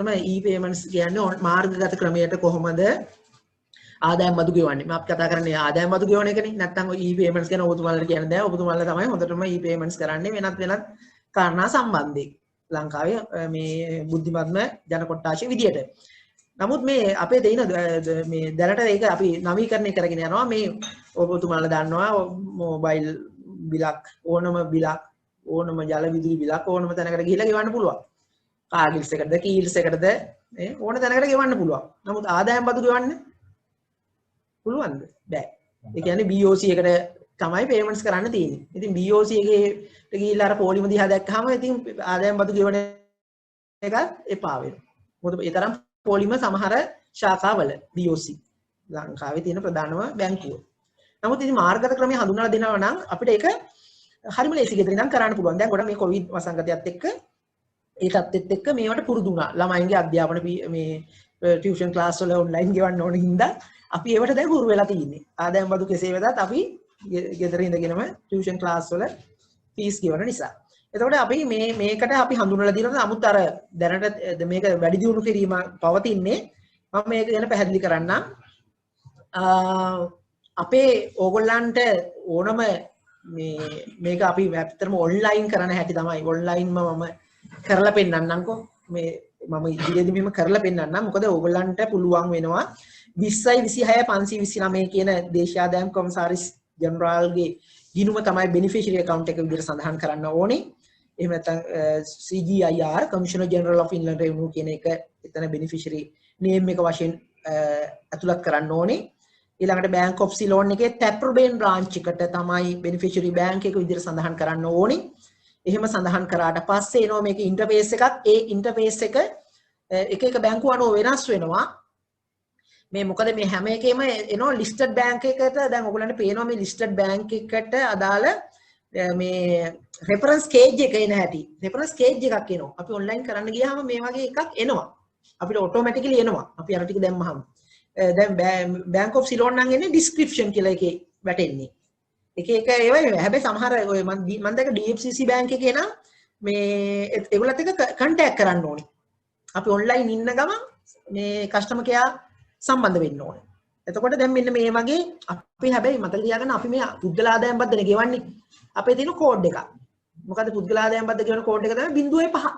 e-payments කියන්නේ මාර්ගගත ක්‍රමයට කොහොමද ආදායම් බදු ගෙවන්නේ. මම කතා කරන්නේ ආදායම් බදු ගෙවන එකනේ. නැත්නම් e-payments ගැන ඔබතුමාලට කියන්න බෑ. ඔබතුමාලා තමයි හොඳටම e-payments කරන්නේ වෙනත් කාරණා සම්බන්ධයෙන්. ලංකාවේ මේ බුද්ධිමත්ම ජන කොට්ටාශය විදියට. නමුත් මේ අපේ තියෙන මේ දැනට ඒක අපි නවීකරණය කරගෙන යනවා. මේ ඔබතුමාලා දන්නවා මොබයිල් බිලක් ඕනම ජල විදුලි බිලක් ඕනම තැනකට ගිහිල්ලා ගෙවන්න පුළුවන්. කාගිල්ස් එකටද කීල්ස් එකටද ඕන තැනකට ගෙවන්න පුළුවන්. නමුත් ආදායම් බදු ගෙවන්න පුළුවන්ද? බෑ. ඒ කියන්නේ BOC එකට තමයි payments කරන්න තියෙන්නේ. ඉතින් BOC එකේ ගිහිල්ලා අර පොලිම දිහා දැක්කහම ඉතින් ආදායම් බදු ගෙවන එක එපා වෙනවා. මොකද ඒ තරම් පොලිම සමහර ශාඛාවල BOC ලංකාවේ තියෙන ප්‍රධානම බැංකුව. නමුත් ඉතින් මාර්ගගත ක්‍රමය හඳුන්වලා දෙනවා නම් අපිට ඒක හරිම ලේසි ගෙදර ඉඳන් කරන්න පුළුවන්. දැන් ගොඩක් මේ කොවිඩ් වසංගතයත් එක්ක ඒ තත්ත්වෙත් එක්ක මේවට පුරුදු වුණා. ළමයින්ගේ අධ්‍යාපන මේ ටියුෂන් ක්ලාස් වල ඔන්ලයින් ගෙවන්න ඕන හින්දා අපි ඒවට දැන් හුරු වෙලා තියෙන්නේ. ආදායම් බදු කෙසේ වෙතත් අපි ගෙදර ඉඳගෙනම ටියුෂන් ක්ලාස් වල ෆීස් ගෙවන නිසා. එතකොට අපි මේකට අපි හඳුන්වලා දෙනවා. නමුත් අර දැනට මේක වැඩි දියුණු කිරීම පවතින්නේ. මම මේක ගැන පැහැදිලි කරන්නම්. අපේ ඕගොල්ලන්ට ඕනම මේක අපි ඇත්තටම ඔන්ලයින් කරන හැටි තමයි. ඔන්ලයින්ම මම කරලා පෙන්නන්නම්කෝ. මේ මම ඉදිරියේදී මෙහෙම කරලා පෙන්නන්නම්. මොකද ඕගොල්ලන්ට පුළුවන් වෙනවා 20.26.529 කියන දේශීය ආදායම් කොමසාරිස් ජෙනරාල්ගේ ගිණුම තමයි බෙනිෆිෂරි account එක විදිහට සඳහන් කරන්න ඕනේ. එහෙම නැත්නම් CGIR Commissioner General of Inland Revenue කියන එක එතන බෙනිෆිෂරි name එක වශයෙන් ඇතුළත් කරන්න ඕනේ. ඊළඟට Bank of Ceylon එකේ Taprobane branch එකට තමයි beneficiary bank එක විදිහට සඳහන් කරන්න ඕනේ. එහෙම සඳහන් කරාට පස්සේ එනවා මේක ඉන්ටර්ෆේස් එකක්. ඒ ඉන්ටර්ෆේස් එක එක බැංකුව අනුව වෙනස් වෙනවා. මේ මොකද මේ හැම එකෙම එනවා listed bank එකකට. දැන් ඔයගොල්ලන්ට පේනවා මේ listed bank එකට අදාළ මේ reference cage එක එන හැටි. reference cage එකක් එනවා. අපි online කරන්න ගියාම මේ වගේ එකක් එනවා. අපිට automatically එනවා. අපි අර ටික දැම්මහම. දැන් Bank of Ceylon නම් එන්නේ description කියලා එකේ වැටෙන්නේ. එක ඒවා හැබැයි සමහර ඔය මම දැක DFCC bank එකේ නම් මේ ඒගොල්ලත් එක්ක contact කරන්න ඕනේ. අපි online ඉන්න ගමන් මේ customer care සම්බන්ධ වෙන්න ඕනේ. එතකොට දැන් මෙන්න මේ වගේ අපි හැබැයි මතක තියාගන්න අපි මේ පුද්ගල ආදායම් බද්දනේ ගෙවන්නේ. අපේ තියෙන කෝඩ් එකක්. මොකද පුද්ගල ආදායම් බද්ද ගෙවන කෝඩ් එක තමයි 0.5.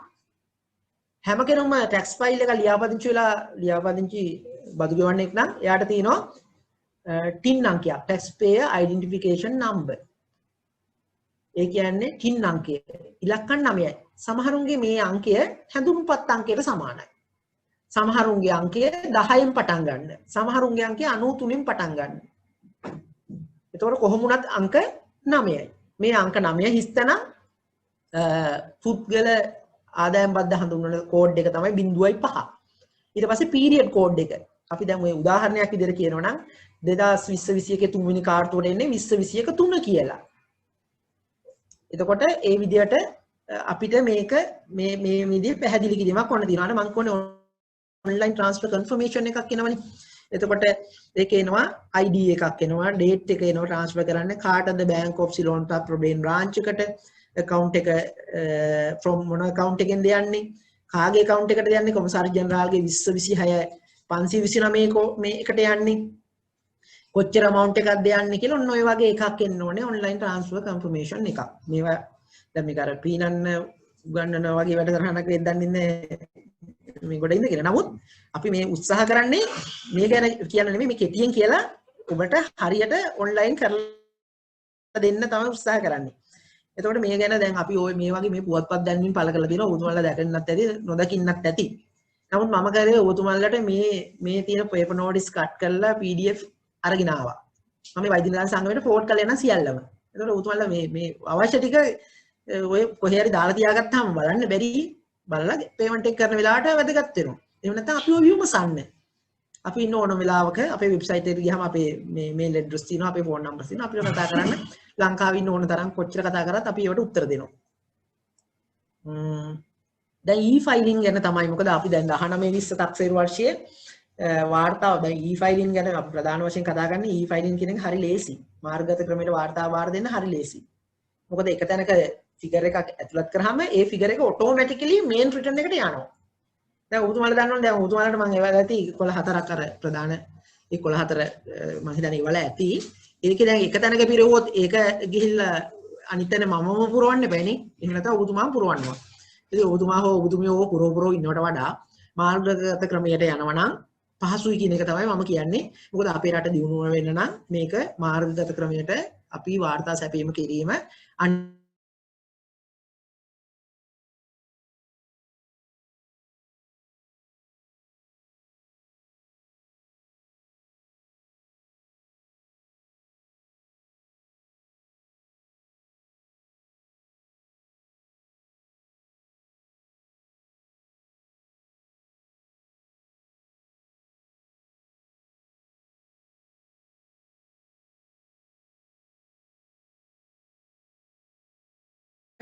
හැම කෙනෙක්ම tax file එක ලියාපදිංචි බදු ගෙවන්නෙක් නම් එයාට තියෙනවා TIN අංකයක්, taxpayer identification number. ඒ කියන්නේ TIN අංකය. ඉලක්කම් 9යි. සමහරුන්ගේ මේ අංකය හැඳුම්පත් අංකයට සමානයි. සමහරුන්ගේ අංකය 10න් පටන් ගන්න. සමහරුන්ගේ අංකය 93න් පටන් ගන්න. එතකොට කොහොම වුණත් අංක 9යි. මේ අංක 9 හිස්තන පුද්ගල ආදායම් බද්ද හඳුන්වන කෝඩ් එක තමයි 0.5. ඊට පස්සේ පීරියඩ් කෝඩ් එක. අපි දැන් ඔය උදාහරණයක් විදිහට කියනවා නම් 2020 3 වෙනි කාර්තුවට එන්නේ 2021 3 කියලා. එතකොට ඒ විදිහට අපිට මේක මේ විදිහේ පැහැදිලි කිරීමක් වන්න තියෙනවා. මම කියන්නේ online transfer confirmation එකක් එනවනේ. එතකොට ඒක එනවා ID එකක් එනවා, date එක එනවා transfer කරන්න කාටද Bank of Ceylon Taprobane branch එකට account එක from මොන account එකෙන්ද යන්නේ? කාගේ account එකටද යන්නේ? කොමසාරි ජෙනරාල්ගේ 2026 529 මේ එකට යන්නේ. කොච්චර amount එකක්ද යන්නේ කියලා ඔන්න ඔය වගේ එකක් එන්න ඕනේ online transfer confirmation එකක්. මේවා දැන් මේක අර පීනන්න උගන්නන වගේ වැඩසටහනක් වෙද්දන් ඉන්නේ මේ ගොඩ ඉඳගෙන. නමුත් අපි මේ උත්සාහ කරන්නේ මේ ගැන කියන්න නෙමෙයි මේ කෙටියෙන් කියලා ඔබට හරියට online කරලා දෙන්න තමයි උත්සාහ කරන්නේ. එතකොට මේ ගැන දැන් අපි ওই මේ වගේ මේ පුවත්පත් දැන්වීම පළ කරලා දෙනවා. ඔබතුමාලා දැකන්නත් ඇති නොදකින්නත් ඇති. නමුත් මම කරේ ඔබතුමාලට මේ තියෙන paper notice cut කරලා PDF අරගෙන ආවා. මම වෛද්‍ය නිලධාරී සංගමයට ෆෝට් කරලා යන සියල්ලම. එතකොට ඔබතුමාලා මේ අවශ්‍ය ටික ඔය කොහේ හරි දාලා තියාගත්තාම බලන්න බැරි බලලා පේමන්ට් එක කරන වෙලාවට වැදගත් වෙනවා. එහෙම නැත්නම් අපි ඔය විමසන්න. අපි ඉන්න ඕන වෙලාවක අපේ වෙබ්සයිට් එකට ගියාම අපේ මේ මේල් ඇඩ්‍රස් තියෙනවා, අපේ ෆෝන් නම්බර් තියෙනවා. අපිට කතා කරන්න ලංකාවේ ඉන්න ඕන තරම් කොච්චර කතා කරත් අපි ඒවට උත්තර දෙනවා. දැන් e-filing ගැන තමයි. මොකද අපි දැන් 19 20 තක්සේරු වර්ෂයේ වාර්තාව දැන් e-filing ගැන අපි ප්‍රධාන වශයෙන් කතා කරන්නේ e-filing කියන එක හරි ලේසි. මාර්ගගත ක්‍රමයට වාර්තා බාර දෙන්න හරි ලේසි. මොකද එක තැනක ෆිගර් එකක් ඇතුළත් කරාම ඒ ෆිගර් එක ඔටෝමැටිකලි මේන් රිටර්න් එකට යනවා. දැන් ඔබතුමාලා දන්නවනේ දැන් ඔබතුමාලට මම ඒවල ඇති 14ක් අර ප්‍රධාන 14 මම හිතන්නේ ඒවල ඇති. ඒකේ දැන් එක තැනක පිරෙව්වොත් ඒක ගිහිල්ලා අනිත් තැන මමම පුරවන්න බෑනේ. එහෙම නැත්නම් ඔබතුමාම පුරවන්නවා. ඉතින් ඔබතුමා හෝ ඔබතුමිය හෝ පුරව ඉන්නවට වඩා මාර්ගගත ක්‍රමයට යනවා නම් පහසුයි කියන එක තමයි මම කියන්නේ. මොකද අපේ රට දියුණුව වෙන්න නම් මේක මාර්ගගත ක්‍රමයට අපි වාර්තා සැපීම කිරීම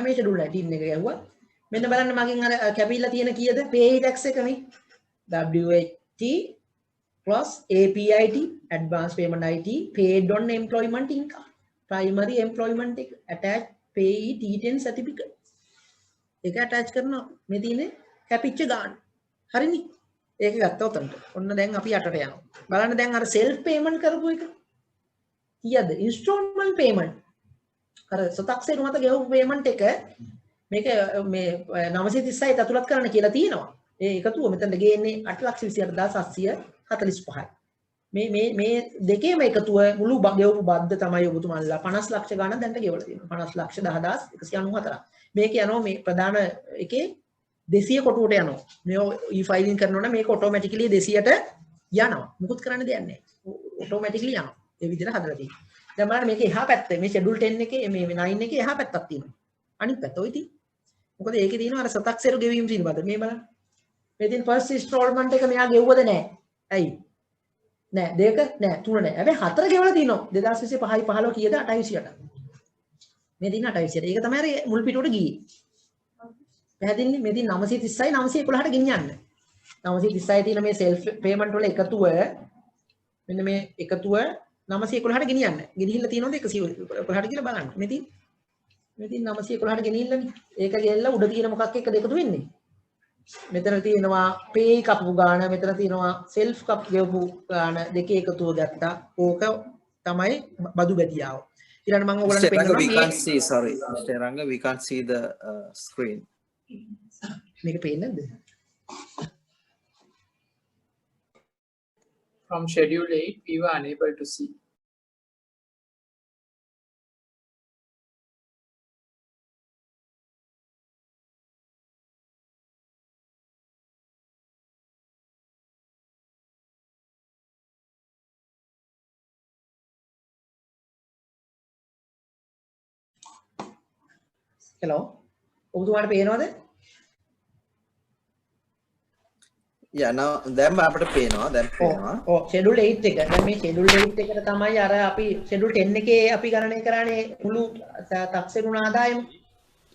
මේ ෂෙඩියුල් 19 එක ගැහුවා. මෙන්න බලන්න මගෙන් අර කැපිලා තියෙන කීයද? pay tax එක මේ. WHT plus APIT advance payment IT paid on employment income. primary employment එක attach payee T10 certificate. ඒක attach කරනවා. මේ තියෙන්නේ කැපිච්ච ගාන. හරිනේ. ඒක ගත්තා උතන්ට. ඔන්න දැන් අපි යටට යනවා. බලන්න දැන් අර self payment කරපු එක. කීයද? installment payment. අර සතක්සේරු මත ගෙවපු පේමන්ට් එක මේක මේ 936 ඇතුළත් කරන්න කියලා තියෙනවා. ඒ එකතුව මෙතන ගේන්නේ 8,28,745යි. මේ දෙකේම එකතුව මුළු ගෙවපු බද්ද තමයි ඔබතුමාලා 50 ලක්ෂ ගණන් දැන්ට ගෙවලා තියෙනවා. 50,10,194. මේක යනවා මේ ප්‍රධාන එකේ 200 කොටුවට යනවා. මේ e-filing කරනවා නම් මේක ඔටෝමැටිකලි 200ට යනවා. මුකුත් කරන්න දෙයක් නැහැ. ඔටෝමැටිකලි යනවා. ඒ විදිහට හදලා තියෙනවා. දැන් බලන්න මේකේ එහා පැත්තේ මේ ෂෙඩියුල් 10 එකේ මේ 9 එකේ එහා පැත්තක් තියෙනවා. අනිත් පැත්ත ඔය තියෙන්නේ. මොකද ඒකේ තියෙනවා අර සතක්සේරු ගෙවීම් පිළිබඳ. මේ බලන්න. මේ තියෙන ෆස්ට් ඉන්ස්ටෝල්මන්ට් එක මෙයා ගෙවුවද නැහැ. ඇයි? නෑ දෙක නෑ තුන නෑ. හැබැයි හතර ගෙවලා තිනවා. 2025 5යි 15 කීයද? 28ට. මේ තියෙන 28ට. ඒක තමයි අර මුල් පිටුවට ගියේ. පැහැදිලිනේ? මේ තියෙන 930යි 911ට ගෙනියන්න. 930යි තියෙන මේ self payment වල එකතුව මෙන්න මේ එකතුව 911ට ගෙනියන්න. ගෙනිහිල්ලා තියෙනවද 111ට කියලා බලන්න. මේ තියෙන 911ට ගෙනිහිල්ලානේ. ඒක ගෙල්ලා උඩ තියෙන මොකක් එක්කද එකතු වෙන්නේ? මෙතන තියෙනවා pay කපපු ගාන, මෙතන තියෙනවා self කප් ගෙවපු ගාන දෙකේ එකතුව ගත්තා. ඕක තමයි බදු ගැටියාව. ඊළඟ මම ඔයගලන්ට පෙන්නනවා we can't see, sorry Mr. Ranga, we can't see the screen. මේක පේන්නේ නැද්ද? From schedule 8 we were unable to see. hello ඔබතුමාට පේනවද? Yeah, now දැන් අපිට පේනවා. දැන් පේනවා. ඔව් schedule 8 එක. දැන් මේ schedule 8 එකට තමයි අර අපි schedule 10 එකේ අපි ගණනය කරන්නේ මුළු තක්සේරුණ ආදායම.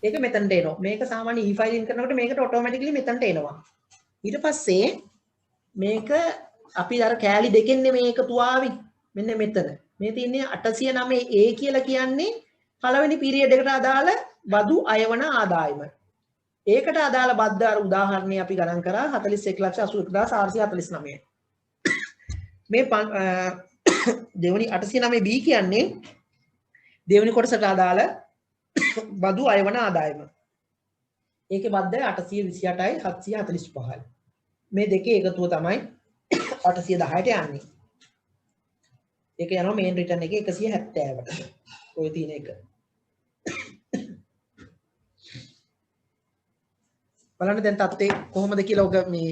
ඒක මෙතනට එනවා. මේක සාමාන්‍ය e-filing කරනකොට මේකට automatically මෙතනට එනවා. ඊට පස්සේ මේක අපි අර කෑලි දෙකෙන්නේ මේ එකතු ආවි. මෙන්න මෙතන. මේ තියෙන්නේ 809A කියලා කියන්නේ පළවෙනි පීරියඩ් එකට අදාළ බදු අයවන ආදායම. ඒකට අදාළ බද්ද අර උදාහරණේ අපි ගණන් කරා 41,81,449. මේ දෙවෙනි 809B කියන්නේ දෙවෙනි කොටසට අදාළ බදු අයවන ආදායම. ඒකේ බද්ද 828යි 745යි. මේ දෙකේ එකතුව තමයි 810ට යන්නේ. ඒක යනවා මේන් රිටර්න් එකේ 170ට. ඔය තියෙන එක. බලන්න දැන් තත්ත්වය කොහොමද කියලා ඔක මේ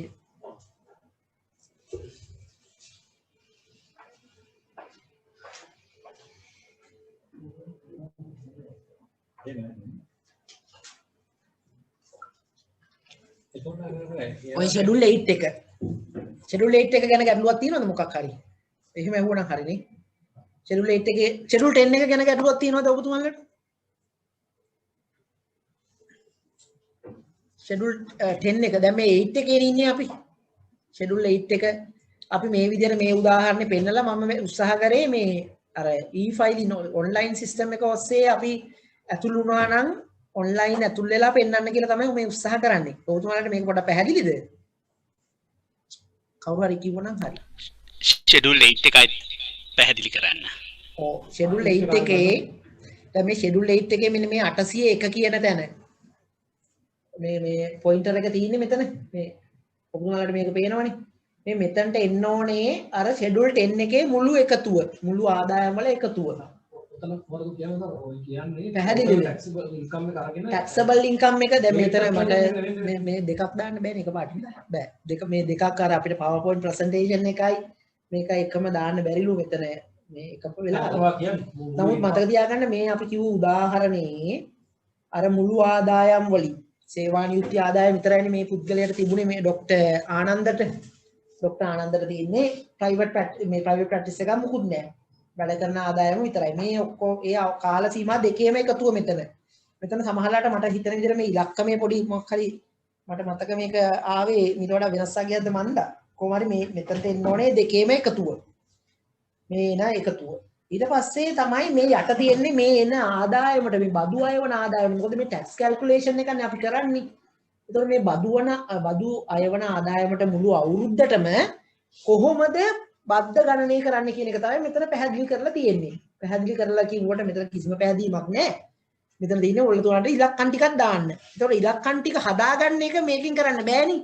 ඔය schedule 8 එක schedule 8 එක ගැන ගැටලුවක් තියෙනවද මොකක් හරි? එහෙම ඇහුවනම් හරිනේ. schedule 8 එකේ schedule 10 එක ගැන ගැටලුවක් තියෙනවද ඔබතුමාලට? schedule 10 එක දැන් මේ 8 එකේ ඉන්නේ අපි. schedule 8 එක අපි මේ විදිහට මේ උදාහරණේ පෙන්නලා මම උත්සාහ කරේ මේ අර e-filing online system එක ඔස්සේ අපි ඇතුළු වුණා නම් online ඇතුල් වෙලා පෙන්වන්න කියලා තමයි මේ උත්සාහ කරන්නේ. ඔබතුමාලට මේක පොඩ්ඩක් පැහැදිලිද? කවුරු හරි කිව්වනම් හරි. schedule 8 එකයි පැහැදිලි කරන්න. ඔව් schedule 8 එකේ දැන් මේ schedule 8 එකේ මෙන්න මේ 801 කියන තැන මේ pointer එක තියෙන්නේ මෙතන මේ ඔබතුමාලට මේක පේනවනේ මේ මෙතනට එන්න ඕනේ අර schedule 10 එකේ මුළු එකතුව මුළු ආදායම වල එකතුව taxable income එක දැන් මෙතන මට මේ දෙකක් දාන්න බෑනේ එකපාරට බෑ දෙක මේ දෙකක් අර අපිට PowerPoint presentation එකයි මේක එකම දාන්න බැරිලු මෙතන මේ එකම වෙලා නමුත් මතක තියාගන්න මේ අපි කිව්ව උදාහරණේ අර මුළු ආදායම් වලින් සේවා නියුක්ති ආදායම විතරයිනේ මේ පුද්ගලයාට තිබුණේ මේ ડોක්ටර් ආනන්දට තියෙන්නේ private practice එකක් මුකුත් නැහැ වැඩ කරන ආදායම විතරයි මේ ඔක්කොම ඒ කාල සීමා දෙකේම එකතුව මෙතන සමහරලාට මට හිතන විදිහට මේ ඉලක්කමේ පොඩි මොකක් හරි මට මතක මේක ආවේ ඊට වඩා වෙනස්සක් ගියද මන්ද කොහොම හරි මේ මෙතනට එන්න ඕනේ දෙකේම එකතුව මේ එන එකතුව ඊට පස්සේ තමයි මේ යට තියෙන්නේ මේ එන ආදායමට මේ බදු අයවන ආදායම මොකද මේ tax calculation එකනේ අපි කරන්නේ ඒතකොට මේ බදු අයවන ආදායමට මුළු අවුරුද්දටම කොහොමද බද්ද ගණනය කරන්න කියන එක තමයි මෙතන පැහැදිලි කරලා තියෙන්නේ. පැහැදිලි කරලා කියනකොට මෙතන කිසිම පැහැදීමක් නැහැ. මෙතන තියෙන්නේ ඔයගොල්ලෝ ඉලක්කම් ටිකක් දාන්න. ඒතකොට ඉලක්කම් ටික හදාගන්න එක මේකෙන් කරන්න බෑනේ.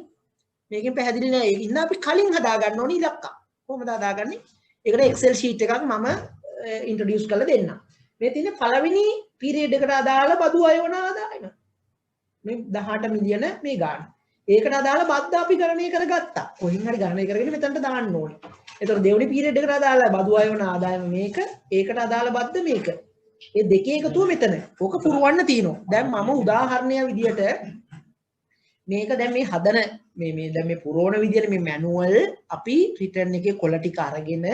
මේකෙන් පැහැදිලි නෑ. ඒක ඉන්න අපි කලින් හදාගන්න ඕනේ ඉලක්කම්. කොහොමද හදාගන්නේ? ඒකට Excel sheet එකක් මම introduce කරලා දෙන්නම්. මේ තියෙන්නේ පළවෙනි period එකට අදාළ බදු අයවන ආදායම. මේ 18 මිලියන මේ ගන්න. ඒකට අදාළ බද්ද අපි ගණනය කරගත්තා. කොහින් හරි ගණනය කරගෙන මෙතනට දාන්න ඕනේ. එතකොට දෙවෙනි පීරියඩ් එකට අදාළ බදු අයවන ආදායම මේක, ඒකට අදාළ බද්ද මේක. මේ දෙකේ එකතුව මෙතන. ඕක පුරවන්න තියෙනවා. දැන් මම උදාහරණයක් විදියට මේක දැන් මේ හදන මේ දැන් මේ පුරවන විදියට මේ මැනුවල් අපි රිටර්න් එකේ කොළ ටික අරගෙන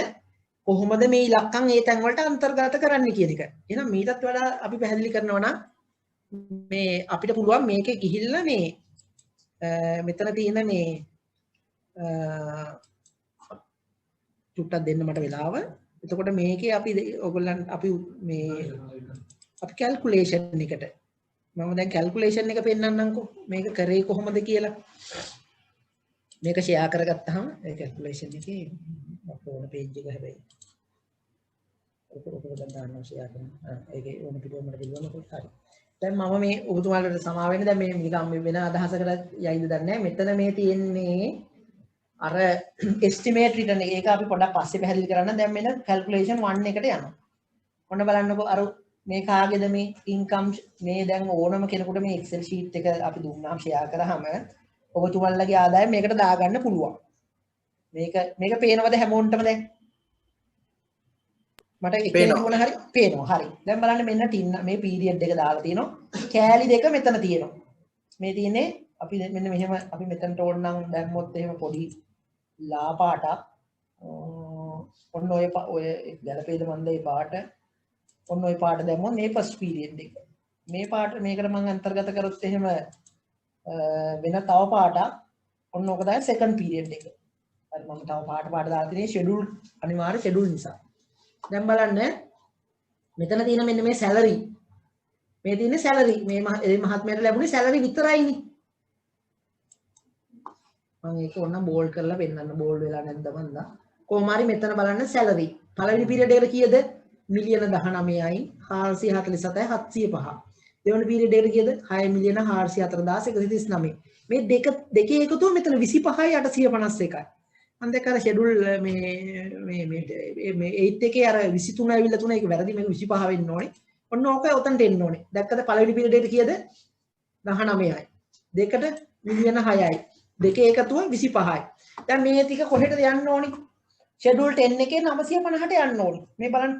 කොහොමද මේ ඉලක්කම් ඒ තැන් වලට අන්තර්ගත කරන්න කියන එක. එහෙනම් මීටත් වඩා අපි පැහැදිලි කරනවා නම් මේ අපිට පුළුවන් මේකේ ගිහිල්ලා මේ මෙතන තියෙන මේ චුට්ටක් දෙන්න මට වෙලාව. එතකොට මේකේ අපි ඔයගොල්ලන් අපි කැල්කියුලේෂන් එකට මම දැන් කැල්කියුලේෂන් එක පෙන්නන්නම්කෝ. මේක කරේ කොහොමද කියලා. මේක ෂෙයා කරගත්තාම ඒ කැල්කියුලේෂන් එකේ ඕන පේජ් එක හැබැයි ඔක දාන්න ෂෙයා කරන්න. ඒකේ ඕන පිටුවකට පිළිගන්නකොට හරි. දැන් මම මේ ඔබතුමාලට සමා වෙන්න දැන් මේ නිකන් වෙන අදහසකට යයිද දන්නේ නැහැ. මෙතන මේ තියෙන්නේ අර estimate return එක. ඒක අපි පොඩ්ඩක් පස්සේ පැහැදිලි කරන්න. දැන් මෙන්න calculation 1 එකට යනවා. ඔන්න බලන්නකෝ අර මේ කාගේද මේ income මේ දැන් ඕනම කෙනෙකුට මේ Excel sheet එක අපි දුන්නාම share කරාම ඔබතුමාලගේ ආදායම මේකට දාගන්න පුළුවන්. මේක පේනවද හැමෝන්ටම දැන්? මට එකේ මොන හරි පේනවා. හරි. දැන් බලන්න මෙන්න ටින්න මේ පීරියඩ් එක දාලා තියෙනවා. කෑලි දෙක මෙතන තියෙනවා. මේ තියෙන්නේ අපි මෙන්න මෙහෙම අපි මෙතනට ඕන නම් දැම්මොත් එහෙම පොඩි ලා පාටක් ඔන්න ඔය ගැලපේද මන්ද මේ පාට ඔන්න ඔය පාට දැම්මොත් මේ ෆස්ට් පීරියඩ් එක. මේ පාට මේකට මම අන්තර්ගත කරොත් එහෙම වෙන තව පාටක් ඔන්න ඕක තමයි සෙකන්ඩ් පීරියඩ් එක. හරි මම තව පාට දාලා තියෙන්නේ ෂෙඩියුල් අනිවාර්ය ෂෙඩියුල් නිසා. දැන් බලන්න මෙතන තියෙන මෙන්න මේ සැලරි මේ තියෙන්නේ සැලරි මේ මහත්මයාට ලැබුණේ සැලරි විතරයිනේ. මම ඒක ඕනනම් බෝල්ඩ් කරලා පෙන්නන්න බෝල්ඩ් වෙලා නැද්ද මන්ද කොහොම හරි මෙතන බලන්න සැලරි පළවෙනි පීරියඩ් එකට කීයද මිලියන 19යි 447,705 දෙවෙනි පීරියඩ් එකට කීයද 6,441,139 මේ දෙකේ එකතුව මෙතන 25යි 851යි මම දැක්ක අර ෂෙඩියුල් මේ 8 එකේ අර 23 ඇවිල්ලා තුන ඒක වැරදි මේක 25 වෙන්න ඕනේ ඔන්න ඕක උතන්ට එන්න ඕනේ දැක්කද පළවෙනි පීරියඩ් එකට කීයද 19යි දෙකට මිලියන 6යි දෙකේ එකතුව 25යි දැන් මේ ටික කොහෙටද යන්න ඕනේ ෂෙඩියුල් 10 එකේ 950ට යන්න ඕනේ මේ බලන්න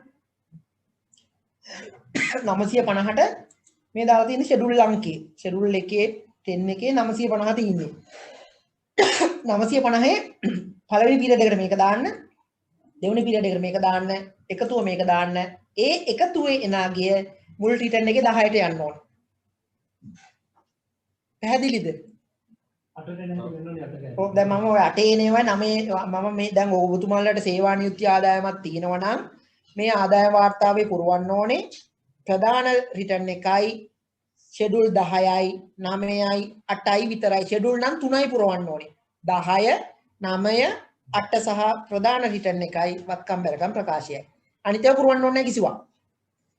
950ට මේ දාලා තියෙන ෂෙඩියුල් අංකේ ෂෙඩියුල් එකේ 10 එකේ 950 තියෙන්නේ 950 පළවෙනි පීරියඩ් එකට මේක දාන්න දෙවෙනි පීරියඩ් එකට මේක දාන්න එකතුව මේක දාන්න ඒ එකතුවේ එනාගිය මුල් රිටර්න් එකේ 10ට යන්න ඕන පැහැදිලිද ඔව් දැන් මම ඔය 8 එනේවා 9 මම මේ දැන් ඔබතුමාලට සේවා නියුක්ති ආදායමක් තියෙනවා නම් මේ ආදාය වාර්තාවේ පුරවන්න ඕනේ ප්‍රධාන රිටර්න් එකයි ෂෙඩියුල් 10යි 9යි 8යි විතරයි ෂෙඩියුල් නම් 3යි පුරවන්න ඕනේ 10 9 අට සහ ප්‍රධාන රිටර්න් එකයි වත්කම් බැරකම් ප්‍රකාශයයි. අනිත් ඒවා පුරවන්න ඕනේ කිසිවක්.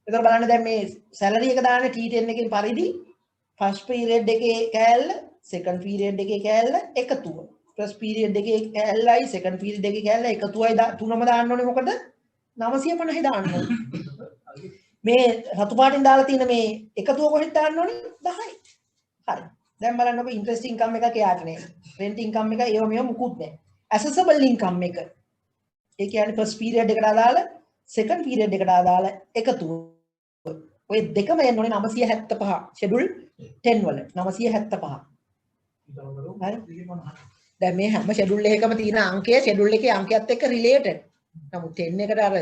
එතකොට බලන්න දැන් මේ සැලරි එක දාන්නේ T10 එකකින් පරිදි ෆස්ට් පීරියඩ් එකේ කෑල්ල සෙකන්ඩ් පීරියඩ් එකේ කෑල්ල එකතුව. ෆස්ට් පීරියඩ් එකේ කෑල්ලයි සෙකන්ඩ් පීරියඩ් එකේ කෑල්ල එකතුවයි තුනම දාන්න ඕනේ මොකද 950 දාන්න ඕනේ. මේ රතු පාටින් දාලා තියෙන මේ එකතුව කොහෙද දාන්න ඕනේ 10යි. හරි. දැන් බලන්න ඔබ ඉන්ට්‍රස්ට් ඉන්කම් එකක් එයාට නේ. රෙන්ට් ඉන්කම් එක ඒව මේව මුකුත් නැහැ. ඇසෙසබල් ඉන්කම් එක. ඒ කියන්නේ ෆස්ට් පීරියඩ් එකට අදාළ සෙකන්ඩ් පීරියඩ් එකට අදාළ එකතුව. ඔය දෙකම එන්න ඕනේ 975 ෂෙඩියුල් 10 වල 975. හරි. දැන් මේ හැම ෂෙඩියුල් එකකම තියෙන අංකය ෂෙඩියුල් එකේ අංකයත් එක්ක රිලේටඩ්. නමුත් 10 එකට අර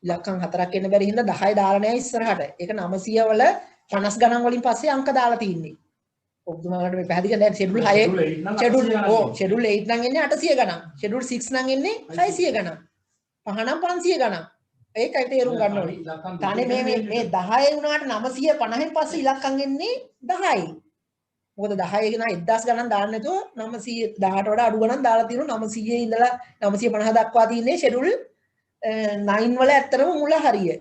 ඉලක්කම් 4ක් එන්න බැරි හින්දා 10 දාලා නැහැ ඉස්සරහට. ඒක 900 වල 50 ගණන් වලින් පස්සේ අංක දාලා තියෙන්නේ. ඔබතුමාලට මේ පැහැදිලි දැන් ෂෙඩියුල් 6 ෂෙඩියුල් 8 නම් එන්නේ 800 ගණන්. ෂෙඩියුල් 6 නම් එන්නේ 600 ගණන්. 5 නම් 500 ගණන්. ඒකයි තේරුම් ගන්න ඕනේ. තානේ මේ 10 වුණාට 950න් පස්සේ ඉලක්කම් එන්නේ 10යි. මොකද 10 ගෙන 1000 ගණන් දාන්න නැතුව 918ට වඩා අඩු ගණන් දාලා තියෙනවා 900 ඉඳලා 950 දක්වා තියෙන්නේ ෂෙඩියුල් 9 වල ඇත්තටම මුල හරිය.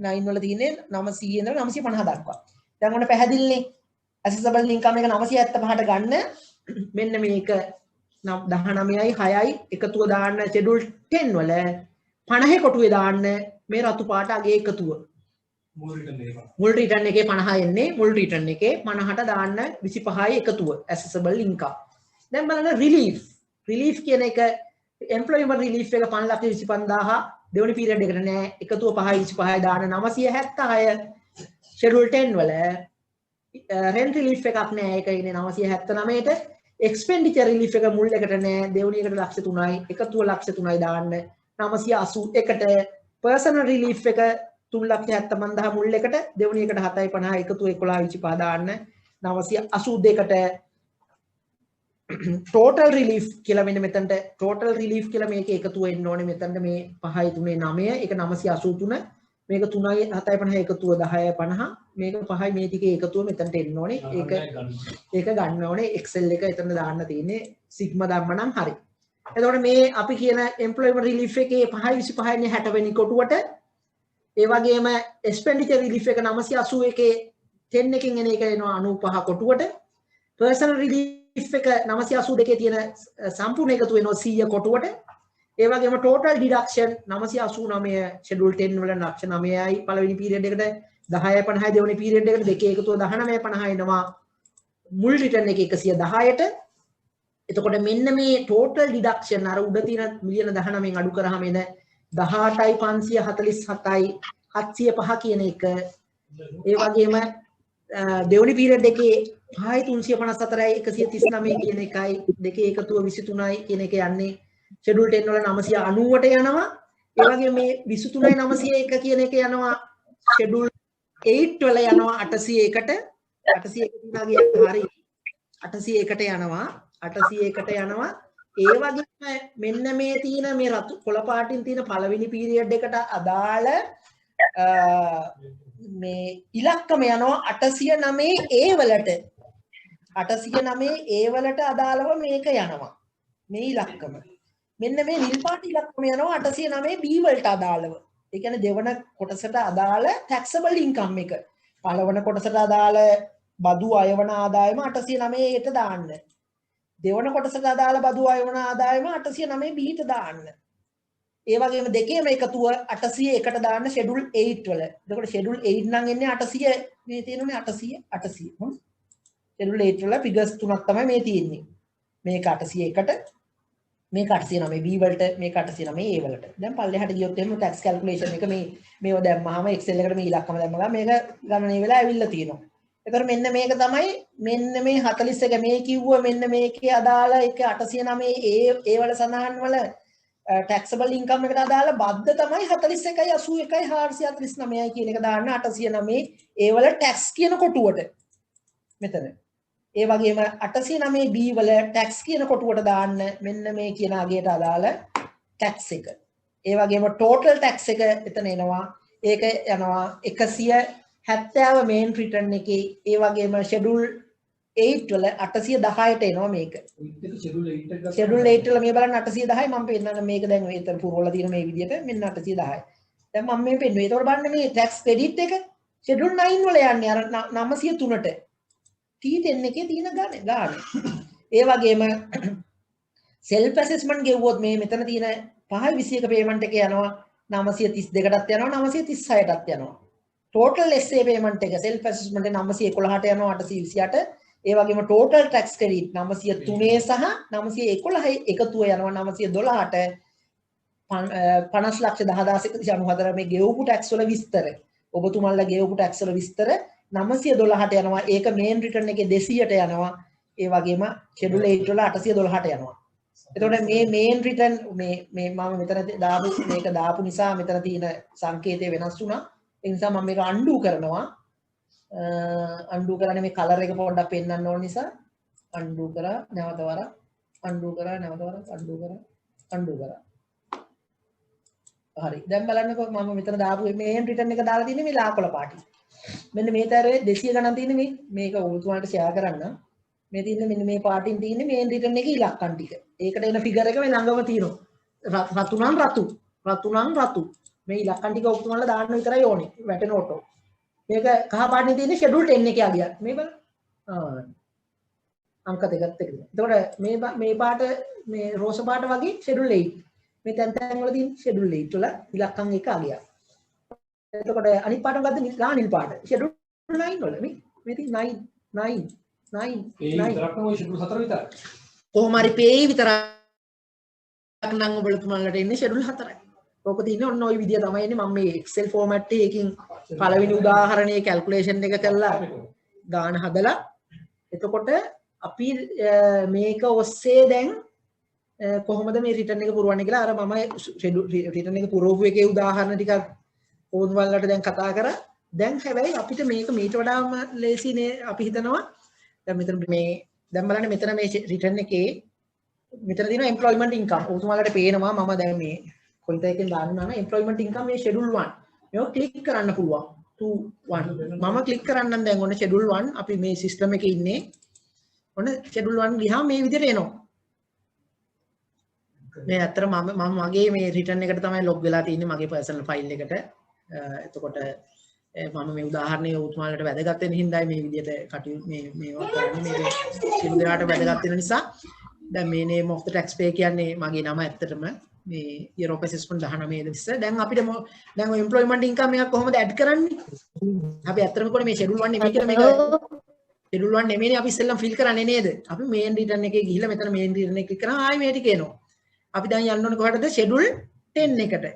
9 වල තියෙන්නේ 900 ඉඳලා 950 දක්වා. දැන් ඔන්න පැහැදිලිනේ. ඇසෙසබල් ඉන්කම් එක 975ට ගන්න මෙන්න මේක 19යි 6යි එකතුව දාන්න ෂෙඩියුල් 10 වල 50 කොටුවේ දාන්න මේ රතු පාට අගේ එකතුව. මුල් රිටර්න් එකේ 50 එන්නේ මුල් රිටර්න් එකේ 50ට දාන්න 25යි එකතුව ඇසෙසබල් ඉන්කම්. දැන් බලන්න රිලීෆ් කියන එක එම්ප්ලොයිමන්ට් රිලීෆ් එක 525000 දෙවෙනි පීරියඩ් එකට නෑ එකතුව 5යි 25යි දාන්න 976 ෂෙඩියුල් 10 වල රෙන්ට් රිලීෆ් එකක් නෑ ඒක ඉන්නේ 979ට එක්ස්පෙන්ඩිචර් රිලීෆ් එක මුල් එකට නෑ දෙවෙනි එකට ලක්ෂ 3යි එකතුව ලක්ෂ 3යි දාන්න 981ට පර්සනල් රිලීෆ් එක 375000 මුල් එකට දෙවෙනි එකට 750 එකතුව 1125 දාන්න 982ට ටෝටල් රිලීෆ් කියලා මෙන්න මෙතනට ටෝටල් රිලීෆ් කියලා මේක එකතුව එන්න ඕනේ මෙතනට මේ 5යි 3යි 9 ඒක 983 මේක 3යි 750 එකතුව 1050 මේක 5යි මේ ටිකේ එකතුව මෙතනට එන්න ඕනේ ඒක ගන්න ඕනේ Excel එක එතන දාන්න තියෙන්නේ සිග්මා දැම්මනම් හරි. එතකොට මේ අපි කියන එම්ප්ලොයිමන්ට් රිලීෆ් එකේ 5යි 25යි නේ 60 වෙනි කොටුවට ඒ වගේම එක්ස්පෙන්ඩිචර් රිලීෆ් එක 981 10 එකකින් එන එක එනවා 95 කොටුවට පර්සනල් රිලීෆ් එක 982 තියෙන සම්පූර්ණ එකතු වෙනවා 100 කොටුවට ඒ වගේම ටෝටල් ඩිඩක්ෂන් 989 ෂෙඩියුල් 10 වල ලක්ෂ 9යි පළවෙනි පීරියඩ් එකට 10.50 දෙවෙනි පීරියඩ් එකට දෙකේ එකතුව 19.50 එනවා මුල් රිටර්න් එක 110ට. එතකොට මෙන්න මේ ටෝටල් ඩිඩක්ෂන් අර උඩ තියෙන මිලියන 19න් අඩු කරාම එන 18යි 547යි 705 කියන එක ඒ වගේම දෙවෙනි පීරියඩ් එකේ 5යි 354යි 139 කියන එකයි දෙකේ එකතුව 23යි කියන එක යන්නේ ෂෙඩියුල් 10 වල 990ට යනවා. ඒ වගේ මේ 23යි 901 කියන එක යනවා ෂෙඩියුල් 8 වල යනවා 801ට 801 හරි 801ට යනවා 801ට යනවා. ඒ වගේම මෙන්න මේ තියෙන මේ රතු කොළ පාටින් තියෙන පළවෙනි පීරියඩ් එකට අදාළ මේ ඉලක්කම යනවා 809 A වලට 809 A වලට අදාළව මේක යනවා මේ ඉලක්කම. මෙන්න මේ නිල් පාට ඉලක්කම යනවා 809 B වලට අදාළව. ඒ කියන්නේ දෙවන කොටසට අදාළ taxable income එක. පළවන කොටසට අදාළ බදු අයවන ආදායම 809 ට දාන්න. දෙවන කොටසට අදාළ බදු අයවන ආදායම 809 B ට දාන්න. ඒ වගේම දෙකේම එකතුව 801ට දාන්න ෂෙඩියුල් 8 වල. එතකොට ෂෙඩියුල් 8 නම් එන්නේ 800 මේ තියෙනුනේ 800 හ්ම්. ෂෙඩියුල් 8 වල ෆිගර්ස් තුනක් තමයි මේ තියෙන්නේ. මේක 801ට මේක 809 B වලට මේක 809 A වලට. දැන් පල්ලෙහාට ගියොත් එහෙම tax calculation එක මේව දැම්මහම Excel එකට මේ ඉලක්කම දැම්මම මේක ගණනය වෙලා ඇවිල්ලා තියෙනවා. එතකොට මෙන්න මේක තමයි මෙන්න මේ 41 මේ කිව්ව මෙන්න මේකේ අදාළ එක 809 A වල සඳහන් වල taxable income එකට අදාළ බද්ද තමයි 41යි 81යි 439යි කියන එක දාන්න 809 A වල tax කියන කොටුවට මෙතන. ඒ වගේම 809 B වල tax කියන කොටුවට දාන්න මෙන්න මේ කියන අගයට අදාළ tax එක. ඒ වගේම total tax එක එතන එනවා. ඒක යනවා 170 main return එකේ. ඒ වගේම schedule 8 වල 810ට එනවා මේක. ෂෙඩියුල් 8 වල මේ බලන්න 810යි මම පෙන්නන්න මේක දැන් ඒතර පුරවලා තියෙන මේ විදිහට මෙන්න 810යි. දැන් මම මේ පෙන්නුවේ. ඒතකොට බලන්න මේ tax credit එක ෂෙඩියුල් 9 වල යන්නේ අර 903ට. T10 එකේ තියෙන ගාන. ඒ වගේම self assessment ගෙවුවොත් මේ මෙතන තියෙන 521 payment එක යනවා 932ටත් යනවා 936ටත් යනවා. total SA payment එක self assessment 911ට යනවා 828. ඒ වගේම total tax credit 903 සහ 911 එකතුව යනවා 912ට 50,10,194 මේ ගෙවපු tax වල විස්තර. ඔබතුමන්ලා ගෙවපු tax වල විස්තර 912ට යනවා. ඒක main return එකේ 200ට යනවා. ඒ වගේම schedule 8 වල 812ට යනවා. එතකොට මේ main return මේ මම මෙතන දාපු මේක දාපු නිසා මෙතන තියෙන සංකේතය වෙනස් වුණා. ඒ නිසා මම මේක undo කරනවා. undo කරන්නේ මේ color එක පොඩ්ඩක් පෙන්වන්න ඕන නිසා undo කරා නැවත වරක් undo කරා නැවත වරක් undo කරා. හරි. දැන් බලන්නකෝ මම මෙතන දාපු main return එක දාලා තියෙන්නේ මේ ලාකොල පාටි. මෙන්න මේ තරේ 200 ගණන් තියෙන්නේ මේක ඔයතුමාට share කරන්න. මේ තියෙන්නේ මෙන්න මේ පාටින් තියෙන්නේ main return එකේ ඉලක්කම් ටික. ඒකට එන figure එක මේ ළඟම තියෙනවා. රතු නම් රතු. මේ ඉලක්කම් ටික ඔයතුමාලා දාන්න විතරයි ඕනේ. වැටෙන ඔටෝ. මේක කහ පාටින් තියෙන්නේ schedule 10 එකේ අගියක්. මේ බලන්න. අංක දෙකත් එක්ක. එතකොට මේ පාට මේ රෝස පාට වගේ schedule 8. මේ තැන් වල තියෙන schedule 8 වල ඉලක්කම් එක අගියක්. එතකොට අනිත් පාට ගත්ත නිල් පාට schedule 9 වල මේ තියෙන 9 කොහොම හරි pay විතරක් නම් ඔබතුමාලට එන්නේ schedule 4යි. ඕක තියෙන්නේ ඔන්න ওই විදිය තමයි එන්නේ. මම මේ Excel format එකකින් පළවෙනි උදාහරණයේ calculation එක කරලා ගාන හදලා එතකොට අපි මේක ඔස්සේ දැන් කොහොමද මේ return එක පුරවන්නේ කියලා අර මම return එක පුරවපු එකේ උදාහරණ ටිකක් ඕන්වලට දැන් කතා කරා. දැන් හැබැයි අපිට මේක මීට වඩාම ලේසිනේ අපි හිතනවා. දැන් මෙතන මේ දැන් බලන්න මෙතන මේ return එකේ මෙතන තියෙනවා employment income. ඔතුමාලට පේනවා මම දැන් මේ කොයිත එකෙන් දානවා නම් employment income මේ schedule 1. මේක ක්ලික් කරන්න පුළුවන්. 2 1. මම ක්ලික් කරන්නම් දැන් ඔන්න schedule 1 අපි මේ system එකේ ඉන්නේ. ඔන්න schedule 1 ගියාම මේ විදිහට එනවා. මේ අතර මම මගේ මේ return එකට තමයි log වෙලා තියෙන්නේ මගේ personal file එකට. එතකොට මම මේ උදාහරණය ඔතුමාලට වැදගත් වෙන හින්දායි මේ විදිහට කටයුතු මේවා කරන්නේ මේ සියලු දෙනාට වැදගත් වෙන නිසා. දැන් මේ name of the taxpayer කියන්නේ මගේ නම ඇත්තටම මේ year of assessment 19 20. දැන් අපිට දැන් ඔය employment income එකක් කොහොමද add කරන්නේ? අපි ඇත්තටම කොහොමද මේ schedule 1 නෙමෙයි කියලා මේක schedule 1 නෙමෙයිනේ අපි ඉස්සෙල්ලම fill කරන්නේ නේද? අපි main return එකේ ගිහිල්ලා මෙතන main return එක ක්ලික් කරනවා ආයි මේ ටික එනවා. අපි දැන් යන්න ඕනේ කොහටද? schedule 10 එකට.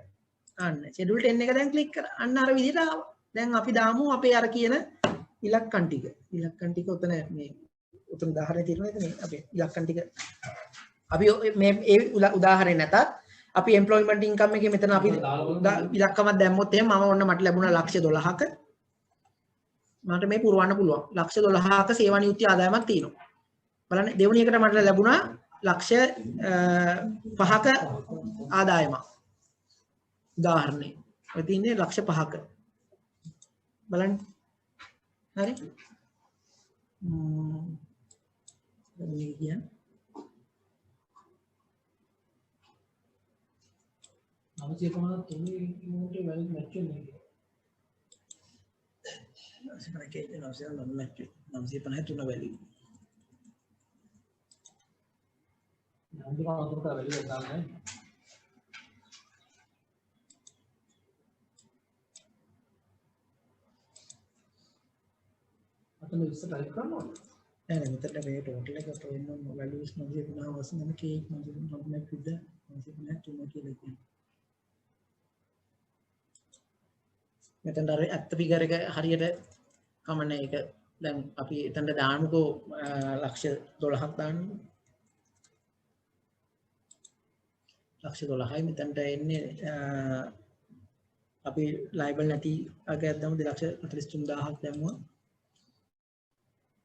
අන්න schedule 10 එක දැන් ක්ලික් කරා. අන්න අර විදිහට ආවා. දැන් අපි දාමු අපේ අර කියන ඉලක්කම් ටික. ඉලක්කම් ටික උතන මේ උතන උදාහරණය තියෙනවා නේද මේ අපේ ඉලක්කම් ටික. අපි මේ ඒ උදාහරණය නැතත් අපි employment income එකේ මෙතන අපි ඉලක්කමක් දැම්මොත් එහෙනම් මම ඔන්න මට ලැබුණා 1,12,ක මට මේ පුරවන්න පුළුවන්. 1,12,ක සේවා නියුක්ති ආදායමක් තියෙනවා. බලන්න දෙවෙනි එකට මට ලැබුණා 5ක ආදායමක්. උදාහරණේ. ඔය තියන්නේ 5ක. බලන්න. හරි. මේ කියන්නේ නමසේ කොහොමද තුනේ ඉන්නට වැලි මැච් වෙන්නේ කියලා. 953 වැලි. අන්තිම අතුරට වැලි දාන්නේ. අතන ඉස්සර ටයිප් කරනවා. නෑ මෙතන මේ ටෝටල් එක පොයින්ට් වැලියුස් 953 වශයෙන් කේක් 953 විද 953 කියලා කියනවා. මෙතන අර ඇත්ත ෆිගර් එක හරියට කමන්නේ ඒක දැන් අපි එතනට දාන්නකෝ 1,12,ක් දාන්න 1,12,යි මෙතනට එන්නේ අපි ලයිබල් නැති අගයක් දාමු 2,43,000ක් දැම්මා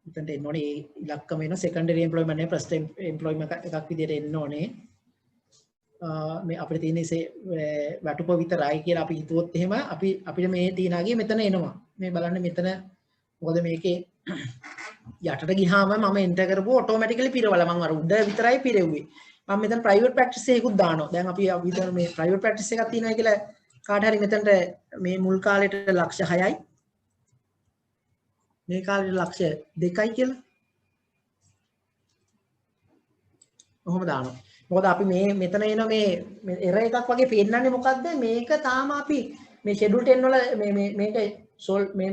මෙතනට එන්න ඕනේ ඒ ඉලක්කම එන secondary employment නේ first employment එකක් විදිහට එන්න ඕනේ මේ අපිට තියෙන වැටුප විතරයි කියලා අපි හිතුවොත් එහෙම අපිට මේ තියනාගේ මෙතන එනවා මේ බලන්න මෙතන මොකද මේකේ යටට ගියාම මම එන්ටර් කරපුවා ඔටෝමැටිකලි පිරවලා මම අර උඩ විතරයි පිරෙව්වේ. මම මෙතන ප්‍රයිවට් ප්‍රැක්ටිස් එකකුත් දානවා. දැන් අපි විතර මේ ප්‍රයිවට් ප්‍රැක්ටිස් එකක් තියෙනවා කියලා කාට හරි මෙතනට මේ මුල් කාලේට ලක්ෂ 6යි. මේ කාලේට ලක්ෂ 2යි කියලා. කොහොම දානවා. මොකද අපි මේ මෙතන එන මේ එරර් එකක් වගේ පෙන්නන්නේ මොකද්ද? මේක තාම අපි මේ ෂෙඩියුල් 10 වල මේක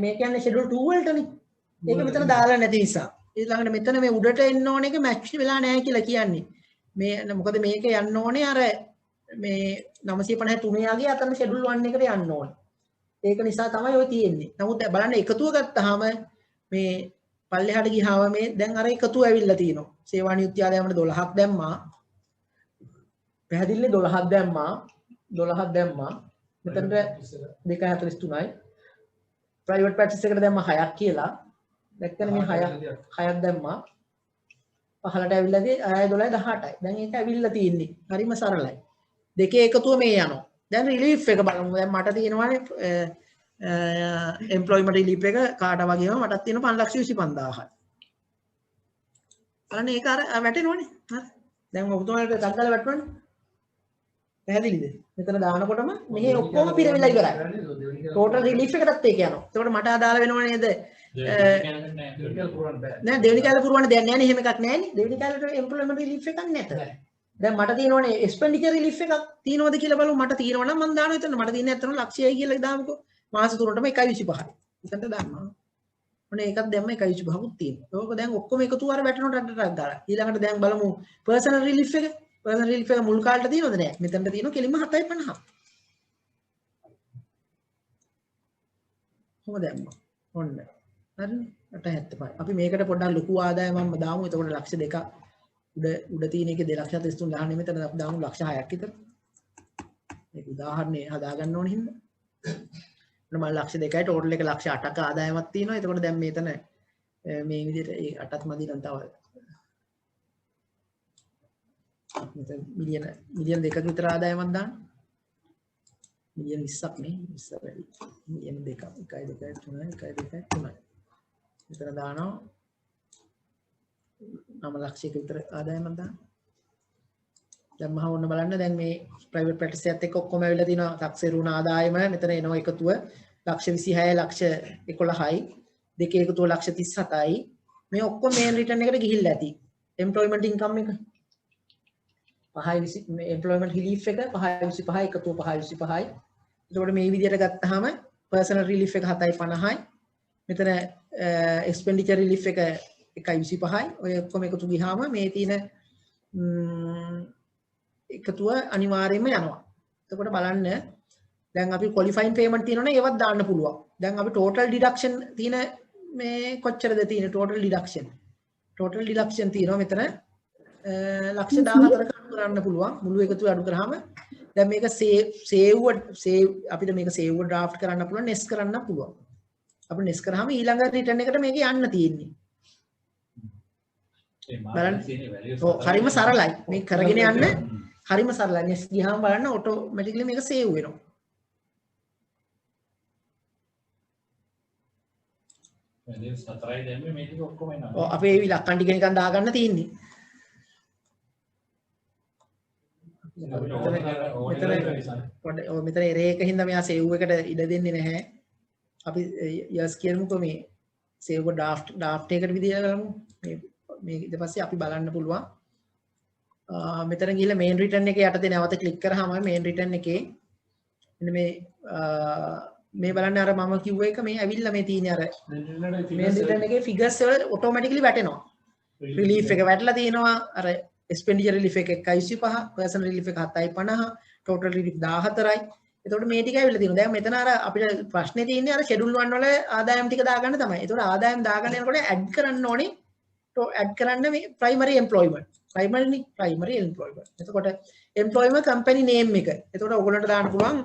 මේ කියන්නේ ෂෙඩියුල් 2 වලටනේ. ඒක මෙතන දාලා නැති නිසා. ඊළඟට මෙතන මේ උඩට එන්න ඕන එක මැච් වෙලා නැහැ කියලා කියන්නේ. මේ මොකද මේක යන්න ඕනේ අර මේ 953 යගේ අතන ෂෙඩියුල් 1 එකට යන්න ඕනේ. ඒක නිසා තමයි ඔය තියෙන්නේ. නමුත් බලන්න එකතුව ගත්තාම මේ පල්ලෙහාට ගියාම මේ දැන් අර එකතුව ඇවිල්ලා තියෙනවා. සේවා නියුක්ති ආදායමට 12ක් දැම්මා. පැහැදිලිනේ 12ක් දැම්මා. මෙතනට 243යි. ප්‍රයිවට් ප්‍රැක්ටිස් එකට දැම්මා 6ක් කියලා. දැක්කනේ මේ 6ක් දැම්මා. පහලට ඇවිල්ලාදී 6 12 18යි. දැන් ඒක ඇවිල්ලා තියෙන්නේ. හරිම සරලයි. දෙකේ එකතුව මේ යනවා. දැන් රිලීෆ් එක බලමු. දැන් මට තියෙනවානේ එම්ප්ලොයිමන්ට් රිලීෆ් එක කාට වගේම මටත් තියෙනවා 525000යි. බලන්න ඒක අර වැටෙනවනේ. හරි. දැන් ඔබතුමාලට දක්කලා වැටුණානේ. පැහැදිලිද? මෙතන දානකොටම මෙහි ඔක්කොම පිරවිලා ඉවරයි. ටෝටල් රිලීෆ් එකටත් ඒක යනවා. එතකොට මට අදාළ වෙනව නේද? නෑ දෙවෙනි කාලේ පුරවන්න දෙයක් නෑනේ. එහෙම එකක් නෑනේ. දෙවෙනි කාලේට එම්ප්ලොයිමන්ට් රිලීෆ් එකක් නැත. දැන් මට තියෙනවනේ එක්ස්පෙන්ඩිචර් රිලීෆ් එකක් තියෙනවද කියලා බලමු. මට තියෙනවා නම් මම දානවා එතන. මට තියෙන්නේ ඇත්තටම ලක්ෂයයි කියලා දාමුකෝ. මාස 3ටම 1.25යි. එතනට දාන්නවා. ඔනේ ඒකත් දැම්ම 1.25කුත් තියෙනවා. ඕක දැන් ඔක්කොම එකතු වර වැටෙනට අඩටක් දාලා. ඊළඟට දැන් බලමු පර්සනල් රිලීෆ් එක. පර්සනල් රිලීෆ් එක මුල් කාලේට තියෙනවද නෑ? මෙතනට තියෙනවා කෙලින්ම 7.50. කොහොමද දැම්මා? ඔන්න. හරිනේ. 8.75. අපි මේකට පොඩ්ඩක් ලොකු ආදායමක් දාමු. එතකොට ලක්ෂ 2ක් උඩ තියෙන එකේ 2,43,000 දාන්නේ මෙතන අපි දාමු ලක්ෂ 6ක් විතර. මේක උදාහරණේ හදා ගන්න ඕන හින්දා. මම ලක්ෂ 2යි ටෝටල් එක ලක්ෂ 8ක ආදායමක් තියෙනවා. එතකොට දැන් මෙතන මේ විදිහට ඒ 8ත් මදි නම් තව මෙතන මිලියන 2ක විතර ආදායමක් දාන්න. මිලියන 20ක් නේ 20 වැඩි. මිලියන 2ක් 1 2 3 1 2 3. මෙතන දානවා 9 ලක්ෂයක විතර ආදායමක් දාන්න. දැන් මම ඕන්න බලන්න දැන් මේ ප්‍රයිවට් ප්‍රැක්ටිස් එකත් එක්ක ඔක්කොම ඇවිල්ලා තිනවා තක්සේරුණ ආදායම මෙතන එනවා එකතුව ලක්ෂ 26 ලක්ෂ 11යි දෙකේ එකතුව ලක්ෂ 37යි මේ ඔක්කොම මේන් රිටර්න් එකට ගිහිල්ලා ඇති එම්ප්ලොයිමන්ට් ඉන්කම් එක 5 එම්ප්ලොයිමන්ට් රිලීෆ් එක 5.25 එකතුව 5.25යි එතකොට මේ විදිහට ගත්තාම පර්සනල් රිලීෆ් එක 7.50යි මෙතන එක්ස්පෙන්ඩිචර් රිලීෆ් එක 1.25යි ඔය ඔක්කොම එකතු ගියාම මේ තියෙන එකතුව අනිවාර්යයෙන්ම යනවා. එතකොට බලන්න දැන් අපි ක්වොලිෆයින් පේමන්ට් තියෙනවනේ ඒවත් දාන්න පුළුවන්. දැන් අපි ටෝටල් ඩිඩක්ෂන් තියෙන මේ කොච්චරද තියෙන්නේ ටෝටල් ඩිඩක්ෂන්. ටෝටල් ඩිඩක්ෂන් තියෙනවා මෙතන ලක්ෂ 14ක අඩු කරන්න පුළුවන්. මුළු එකතුව අඩු කරාම දැන් මේක සේව් අපිට මේක සේව් ඩ්‍රාෆ්ට් කරන්න පුළුවන් නෙස් කරන්න පුළුවන්. අපි නෙස් කරාම ඊළඟ රිටර්න් එකට මේක යන්න තියෙන්නේ. බලන්න. ඔව් හරිම සරලයි. මේක කරගෙන යන්න හරිම සරලයි. නෙස් ගියාම බලන්න ඔටෝමැටිකලි මේක සේව් වෙනවා. වැඩි 4යි දැම්මේ මේ ටික ඔක්කොම එනවා. ඔව් අපේ ඒ ඉලක්කම් ටික නිකන් දාගන්න තියෙන්නේ. මෙතන එරේ එක හින්දා මෙයා සේව් එකට ඉඩ දෙන්නේ නැහැ. අපි යස් කියමුකෝ මේ සේව් ඩ්‍රාෆ්ට් එකකට විදියට ගමු. මේ ඊට පස්සේ අපි බලන්න පුළුවන්. මෙතන ගිහලා මේන් රිටර්න් එකේ යටතේ නැවත ක්ලික් කරාම මේන් රිටර්න් එකේ මෙන්න මේ බලන්න අර මම කිව්ව එක මේ ඇවිල්ලා මේ තියෙන අර මේන් රිටර්න් එකේ ෆිගර්ස් වල ඔටෝමැටිකලි වැටෙනවා. රිලීෆ් එක වැටලා තියෙනවා අර එක්ස්පෙන්ඩිචර් රිලීෆ් එක 1.25 පර්සනල් රිලීෆ් එක 7.50 ටෝටල් රිලීෆ් 14යි. එතකොට මේ ටික ඇවිල්ලා තියෙනවා. දැන් මෙතන අර අපිට ප්‍රශ්නේ තියෙන්නේ අර ෂෙඩියුල් 1 වල ආදායම් ටික දාගන්න තමයි. එතකොට ආදායම් දාගන්න යනකොට ඇඩ් කරන්න ඕනේ. ඇඩ් කරන්න මේ ප්‍රයිමරි එම්ප්ලොයිමන්ට් primary employment. එතකොට employment company name එක. එතකොට ඔයගොල්ලන්ට දාන්න පුළුවන්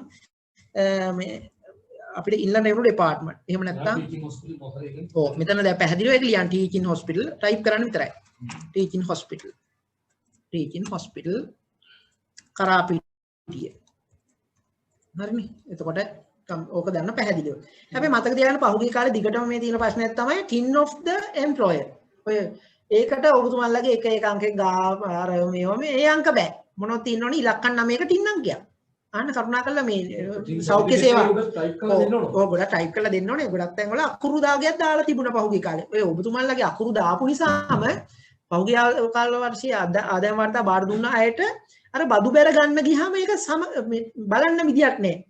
මේ අපිට inland revenue department. එහෙම නැත්නම් teaching hospital මොකද ඒක? ඔව් මෙතන දැන් පැහැදිලිව ඒක ලියන්න teaching hospital type කරන්න විතරයි. teaching hospital Karapitiya. හරිනේ. එතකොට ඕක දන්න පැහැදිලිව. හැබැයි මතක තියාගන්න පහුගිය කාලේ දිගටම මේ තියෙන ප්‍රශ්නයක් තමයි tin of the employer. ඔය ඒකට ඔබතුමාලගේ එක අංකයක් අර මේ අංක බෑ. මොනවද තියෙනවනේ ඉලක්කම් 9කට ඉන්නම් කියා. අන්න කරුණාකරලා මේ සෞඛ්‍ය සේවා ඔය ගොඩක් ටයිප් කරලා දෙන්න ඕනේ. ගොඩක් තැන් වල අකුරු දාගයක් දාලා තිබුණා පහුගිය කාලේ. ඔය ඔබතුමාලගේ අකුරු දාපු නිසාම පහුගිය කාල වර්ෂයේ ආදායම් වාර්තා බාර දුන්න අයට අර බදු බැර ගන්න ගියාම ඒක බලන්න විදියක් නැහැ.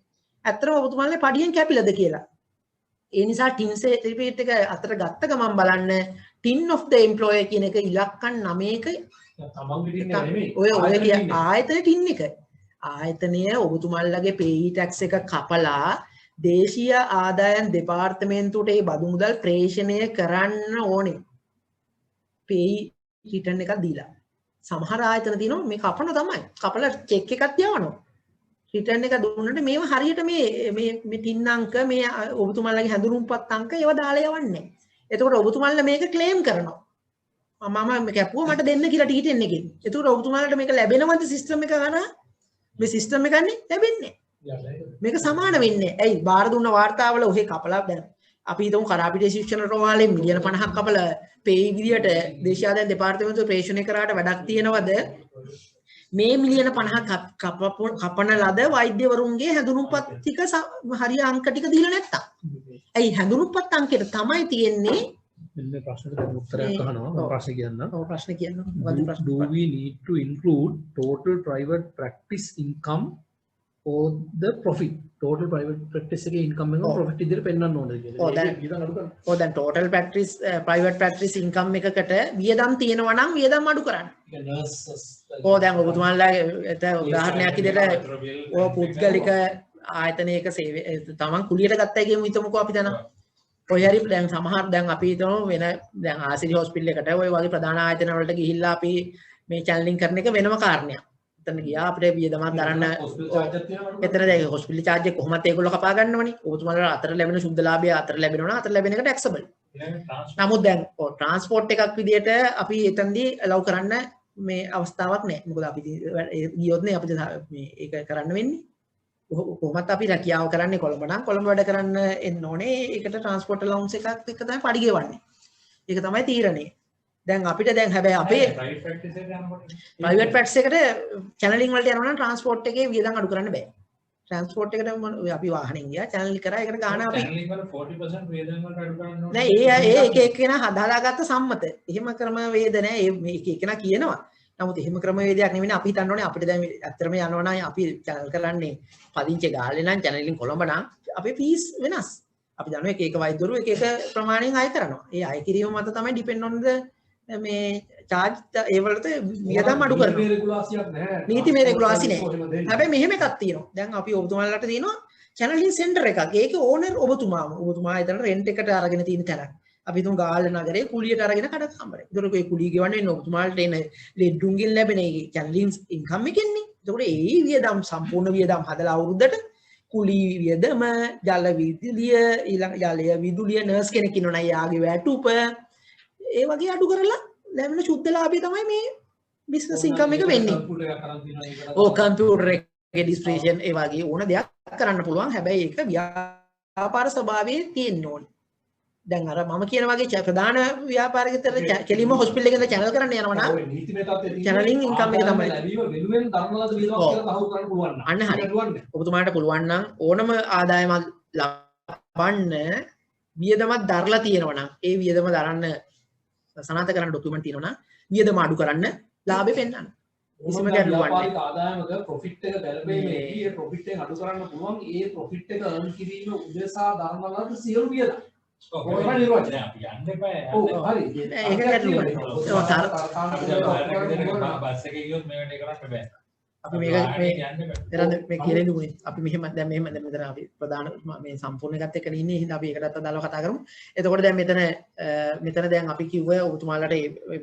ඇත්තටම ඔබතුමාලගේ පඩියෙන් කැපිලාද කියලා. ඒ නිසා ටින් සර්ටිෆිකේට් එක අතට ගත්ත ගමන් බලන්න ටින් of the employer කියන එක ඉලක්කම් 9ක ඔය ආයතන ටින් එක. ආයතනය ඔබතුමාලගේ පේයි ටැක්ස් එක කපලා දේශීය ආදායම් දෙපාර්තමේන්තුවට ඒ බදු මුදල් ප්‍රේෂණය කරන්න ඕනේ. පේයි රිටර්න් එකක් දීලා. සමහර ආයතන තියෙනවා මේ කපන තමයි. කපලා චෙක් එකක් යවනවා. රිටර්න් එක දුන්නට මේව හරියට මේ ටින් අංක මේ ඔබතුමාලගේ හැඳුනුම්පත් අංක ඒව දාලා යවන්නේ නැහැ. එතකොට ඔබතුමාලා මේක ක්ලේම් කරනවා. මම කැපුවා මට දෙන්න කියලා ටීටෙන් එකෙන්. එතකොට ඔබතුමාලට මේක ලැබෙනවද සිස්ටම් එක කරා? මේ සිස්ටම් එක ගන්නේ ලැබෙන්නේ. මේක සමාන වෙන්නේ. ඇයි බාර දුන්න වාර්තාවල ඔහේ කපලා දැන් අපි හිතමු කරාපිටිය ශික්ෂණ රෝහලේ මිලියන 50ක් කපලා පේයි විදියට දේශීය ආදායම් දෙපාර්තමේන්තුව ප්‍රේෂණය කරාට වැඩක් තියෙනවද? මේ මිලියන 50ක් කපන ලද වෛද්‍යවරුන්ගේ හැඳුනුම්පත් ටික හරිය අංක ටික දීලා නැත්තම්. ඇයි හැඳුනුම්පත් අංකෙට තමයි තියෙන්නේ. මෙන්න ප්‍රශ්නෙට දැන් උත්තරයක් අහනවා. මම ප්‍රශ්නේ කියන්නම්. ඔව් ප්‍රශ්නේ කියන්න. මොකද ප්‍රශ්න? Do we need to include total private practice income or the profit? Total private practice එකේ income එක profit විදිහට පෙන්වන්න ඕනද කියලා. දැන් total practice private practice income එකකට වියදම් තියෙනවා නම් වියදම් අඩු කරන්න. දැන් ඔබතුමාලාගේ උදාහරණයක් විදිහට ඔය පුද්ගලික ආයතනයක සේවය තමන් කුලියට ගත්තයි කියමු හිතමුකෝ අපි දැන් ඔය හරි දැන් සමහර දැන් අපි හිතමු වෙන දැන් ආසිරි හොස්පිටල් එකට ඔය වගේ ප්‍රධාන ආයතන වලට ගිහිල්ලා අපි මේ චැනලින් කරන එක වෙනම කාරණයක්. එතන ගියා අපිට වියදමක් දරන්න එතන දැන් හොස්පිටල් charge එක කොහොමද ඒගොල්ලෝ කපා ගන්නවනේ. ඔබතුමාලා අතර ලැබෙන සුද්ධ ලාභය අතර ලැබෙනවා නම් අතර ලැබෙන එක taxable. නමුත් දැන් ට්‍රාන්ස්පෝර්ට් එකක් විදියට අපි එතනදී allow කරන්න මේ අවස්ථාවක් නැහැ. මොකද අපි ගියොත් නේ අපිට මේ ඒක කරන්න වෙන්නේ. කොහොමත් අපි රැකියාව කරන්නේ කොළඹ නම් කොළඹ වැඩ කරන්න එන්න ඕනේ. ඒකට ට්‍රාන්ස්පෝර්ට් allowance එකක් එක තමයි පඩි ගෙවන්නේ. ඒක තමයි තීරණය. දැන් අපිට දැන් හැබැයි අපේ ප්‍රයිවට් ප්‍රැක්ටිස් එකට චැනලින් වලට යනවා නම් ට්‍රාන්ස්පෝර්ට් එකේ වියදම් අඩු කරන්න බෑ. ට්‍රාන්ස්පෝර්ට් එකට අපි වාහනෙන් ගියා චැනල් කරා ඒකට ගාන අපි චැනලින් වල 40% වියදම් වලට අඩු කරන්න ඕනේ. නෑ ඒ එක එක්කෙනා හදාගත්ත සම්මත. එහෙම ක්‍රම වේද නෑ. මේ එක එක්කෙනා කියනවා. නමුත් එහෙම ක්‍රමවේදයක් නෙවෙයි අපි හිතන්න ඕනේ අපිට දැන් ඇත්තටම යනවා නම් අපි channel කරන්නේ පදිංචි ගාල්ලේ නම් channel එකෙන් කොළඹ නම් අපේ fees වෙනස්. අපි දන්නවා එක එක වෛද්‍යවරු එක එක ප්‍රමාණයෙන් අය කරනවා. ඒ අය කිරීම මත තමයි depend on the මේ charge ඒ වලට වියදම් අඩු කරනවා. නීතිමය රෙගුලාසි නැහැ. හැබැයි මෙහෙම එකක් තියෙනවා. දැන් අපි ඔබතුමාලට තියෙනවා channel center එකක්. ඒකේ owner ඔබතුමා එතන rent එකට අරගෙන තියෙන තැනක්. අපි තුන් ගාල්ල නගරේ කුලියට අරගෙන කඩ කාමරේ. ඒතකොට ඒ කුලිය ගෙවන්නේ ඔබතුමාලට එන ලෙඩුන්ගෙන් ලැබෙන ඒ චැනලින් ඉන්කම් එකෙන්නේ. ඒතකොට ඒ වියදම් සම්පූර්ණ වියදම් හදලා අවුරුද්දට කුලී වියදම, ජල විදුලිය, ඊළඟ ජලය විදුලිය නර්ස් කෙනෙක් ඉන්නවනම් යාගේ වැටුප ඒ වගේ අඩු කරලා ලැබෙන සුද්ධ ලාභය තමයි මේ බිස්නස් ඉන්කම් එක වෙන්නේ. ඔව් කම්පියුටර් එකේ ඩිස්ප්ලේෂන් ඒ වගේ ඕන දෙයක් කරන්න පුළුවන්. හැබැයි ඒක ව්‍යාපාර ස්වභාවයේ තියෙන්න ඕනේ. දැන් අර මම කියන වගේ ප්‍රධාන ව්‍යාපාරිකතර කෙලිම හොස්පිටල් එකකට channel කරන්න යනවා නම් channeling income එක තමයි වෙනුවෙන් ධර්මලද වියදමක් කියලා තහවුරු කරන්න පුළුවන් නම් අන්න හරි ඔබතුමාට පුළුවන් නම් ඕනම ආදායමක් ලබන්න වියදමක් දරලා තියෙනවා නම් ඒ වියදම දරන්න සනාථ කරන්න ડોකියුමන්ට් තියෙනවා නම් වියදම අඩු කරන්න ලාභෙ පෙන්නන්න කිසිම ගැටලුවක් නැහැ ආදායමක ප්‍රොෆිට් එක ගැලපෙන්නේ ඒ ප්‍රොෆිට් එක අඩු කරන්න පුළුවන් ඒ ප්‍රොෆිට් එක earn කිරීම උදෙසා ධර්මලද සියලු වියදම් කොහොමද නිර්වචනය අපි යන්න එපා. ඔව් හරි. ඒක ගැටලුවක්. බස් එකේ ගියොත් මේකට ඒක කරන්න බෑ. අපි මේක මේ කියලා ඉඳුනේ. අපි මෙහෙම දැන් මෙතන අපි ප්‍රධාන මේ සම්පූර්ණ එකත් එක්ක ඉන්නේ. හින්දා අපි ඒකටත් අදාළව කතා කරමු. එතකොට දැන් මෙතන දැන් අපි කිව්වේ ඔබතුමාලට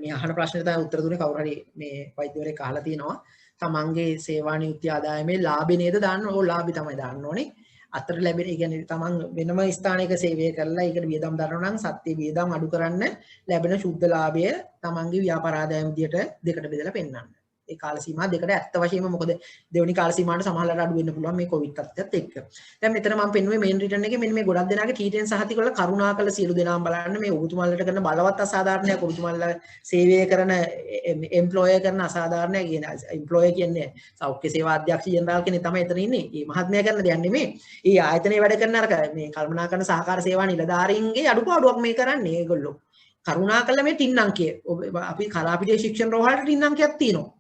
මේ අහන ප්‍රශ්නෙට තමයි උත්තර දුන්නේ කවුරු හරි මේ වෛද්‍යවරයෙක් අහලා තිනවා. තමන්ගේ සේවා නියුක්ති ආදායමේ ලාභේ නේද දාන්න ඕ ලාභي තමයි දාන්න ඕනේ. අතර ලැබෙන ඒ කියන්නේ තමන් වෙනම ස්ථානයක සේවය කරලා ඒකට වියදම් දරනවා නම් සත්‍ය වියදම් අඩු කරන්න ලැබෙන සුද්ධ ලාභය තමන්ගේ ව්‍යාපාර ආදායම විදියට දෙකට බෙදලා පෙන්නන්න. ඒ කාල සීමා දෙකට ඇත්ත වශයෙන්ම මොකද දෙවෙනි කාල සීමාවට සමහරවල්ලාට අඩු වෙන්න පුළුවන් මේ කොවිඩ් තත්ත්වයත් එක්ක. දැන් මෙතන මම පෙන්නුවේ මේන් රිටර්න් එකේ මෙන්න මේ ගොඩක් දෙනාගේ T10 සහතික වල කරුණාකර සියලු දෙනාම බලන්න මේ ඔබතුමාලට කරන බලවත් අසාධාරණයක් ඔබතුමාලා සේවය කරන එම්ප්ලොයර් කරන අසාධාරණයක් කියන එම්ප්ලොයර් කියන්නේ සෞඛ්‍ය සේවා අධ්‍යක්ෂ ජෙනරාල් කෙනෙක් තමයි එතන ඉන්නේ. මේ මහත්මයා කරන දෙයක් නෙමෙයි. ඒ ආයතනයේ වැඩ කරන අර මේ කල්පනා කරන සහකාර සේවා නිලධාරීන්ගේ අඩුපාඩුවක් මේ කරන්නේ ඒගොල්ලෝ. කරුණාකරලා මේ ටින් අංකය අපි කලාපිටිය ශික්ෂණ රෝහලට ටින් අංකයක් තියෙනවා.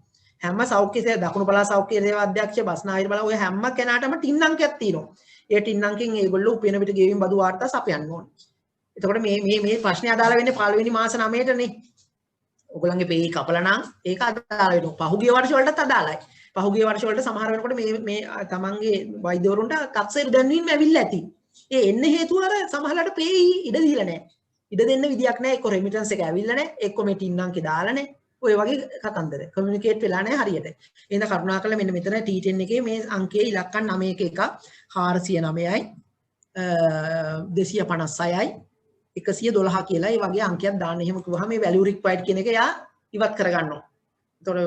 හැම සෞඛ්‍ය සේවා දකුණු පළාත් සෞඛ්‍ය සේවා අධ්‍යක්ෂ බස්නාහිර බල ඔය හැම කෙනාටම ටින් අංකයක් තියෙනවා. ඒ ටින් අංකෙන් ඒගොල්ලෝ උපයන පිට ගෙවීම් බදු වාර්තා සපයන්න ඕනේ. එතකොට මේ ප්‍රශ්නේ අදාළ වෙන්නේ පළවෙනි මාස 9ටනේ. ඔයගොල්ලන්ගේ පේ කපලා නම් ඒක අදාළ වෙනවා. පහුගිය වර්ෂ වලටත් අදාළයි. පහුගිය වර්ෂ වලට සමහර වෙනකොට මේ තමන්ගේ වෛද්‍යවරුන්ට කක්සේරු දැන්වීම ඇවිල්ලා ඇති. ඒ එන්න හේතුව අර සමහරලාට පේ ඉඩ දීලා නැහැ. ඉඩ දෙන්න විදියක් නැහැ. එක්ක රෙමිටන්ස් එක ඇවිල්ලා නැහැ. එක්ක මේ ටින් අංකේ දාලා නැහැ. ඔය වගේ කතන්දර කමියුනිකේට් වෙලා නැහැ හරියට. එහෙනම් කරුණාකරලා මෙන්න මෙතන T10 එකේ මේ අංකයේ ඉලක්කම් 911 409යි 256යි 112 කියලා ඒ වගේ අංකයක් දාන්න. එහෙම කිව්වහම මේ වැලියු රික්වයර්ඩ් කියන එක යා ඉවත් කරගන්නවා. ඒතකොට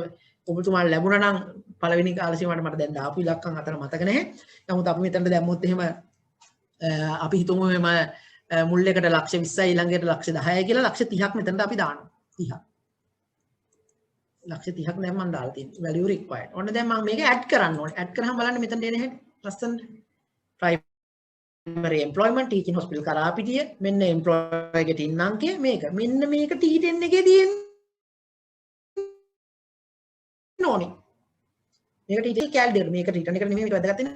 ඔබතුමාලා ලැබුණා නම් පළවෙනි කාල සීමාවට මට දැන් දාපු ඉලක්කම් අතර මතක නැහැ. නමුත් අපි මෙතනට දැම්මොත් එහෙම අපි හිතමු එහෙම මුල් එකට ලක්ෂ 20යි ඊළඟට ලක්ෂ 10යි කියලා ලක්ෂ 30ක් මෙතනට අපි දානවා. 30ක්. ලක්ෂ 30ක් දැන් මම දාලා තියෙනවා. වැලියු රික්වයර්ඩ්. ඔන්න දැන් මම මේක ඇඩ් කරන්න ඕනේ. ඇඩ් කරාම බලන්න මෙතන එන හැටි. ලස්සනට. primary employment teaching hospital Karapitiya මෙන්න employee ගේ ටින් අංකය මේක. මෙන්න මේක T10 එකේ තියෙන ඕනේ. මේක T10 කැලෙන්ඩර් මේක රිටර්න් එකට නෙමෙයි මේක වැදගත් වෙන්නේ.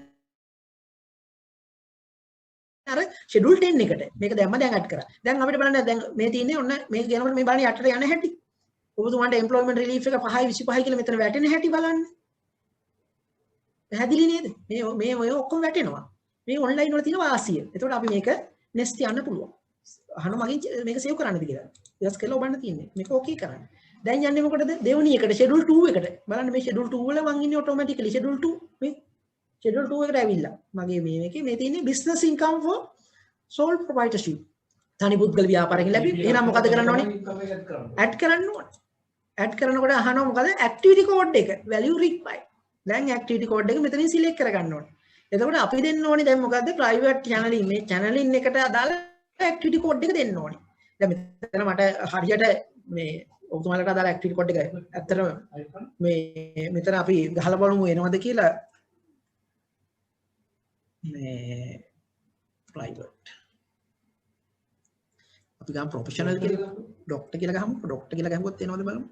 අර schedule 10 එකට. මේක දැම්ම දැන් ඇඩ් කරා. දැන් අපිට බලන්න දැන් මේ තියෙන්නේ ඔන්න මේක කියනකොට මේ බලන්න යටට යන හැටි. ඔබතුමාට employment relief එක 5යි 25යි කියලා මෙතන වැටෙන හැටි බලන්න. පැහැදිලි නේද? මේ ඔය ඔක්කොම වැටෙනවා. මේ ඔන්ලයින් වල තියෙන වාසිය. එතකොට අපි මේක next යන්න පුළුවන්. අහන මගෙන් මේක සේව් කරන්නද කියලා. ඊට පස්සේ ඔබන්න තියෙන්නේ. මේක ඕකේ කරන්න. දැන් යන්නේ මොකටද? දෙවෙනි එකට schedule 2 එකට. බලන්න මේ schedule 2 වල මං ඉන්නේ automatically schedule 2 මේ schedule 2 එකට ඇවිල්ලා. මගේ මේකේ මේ තියෙන්නේ business income for sole proprietorship. තනි පුද්ගල ව්‍යාපාරයෙන් ලැබි. එහෙනම් මොකද කරන්න ඕනේ? add කරන්න ඕනේ. add කරනකොට අහනවා මොකද? activity code එක value required. දැන් activity code එක මෙතනින් select කරගන්න ඕනේ. එතකොට අපි දෙන්න ඕනේ දැන් මොකද්ද? private channeling මේ channeling එකට අදාළ activity code එක දෙන්න ඕනේ. දැන් මෙතන මට හරියට මේ ඔබතුමාලට අදාළ activity code එක ඇත්තටම මේ මෙතන අපි ගහලා බලමු එනවද කියලා. මේ private අපි ගමු professional කියලා doctor කියලා ගහමු. doctor කියලා ගහුවොත් එනවද බලමු.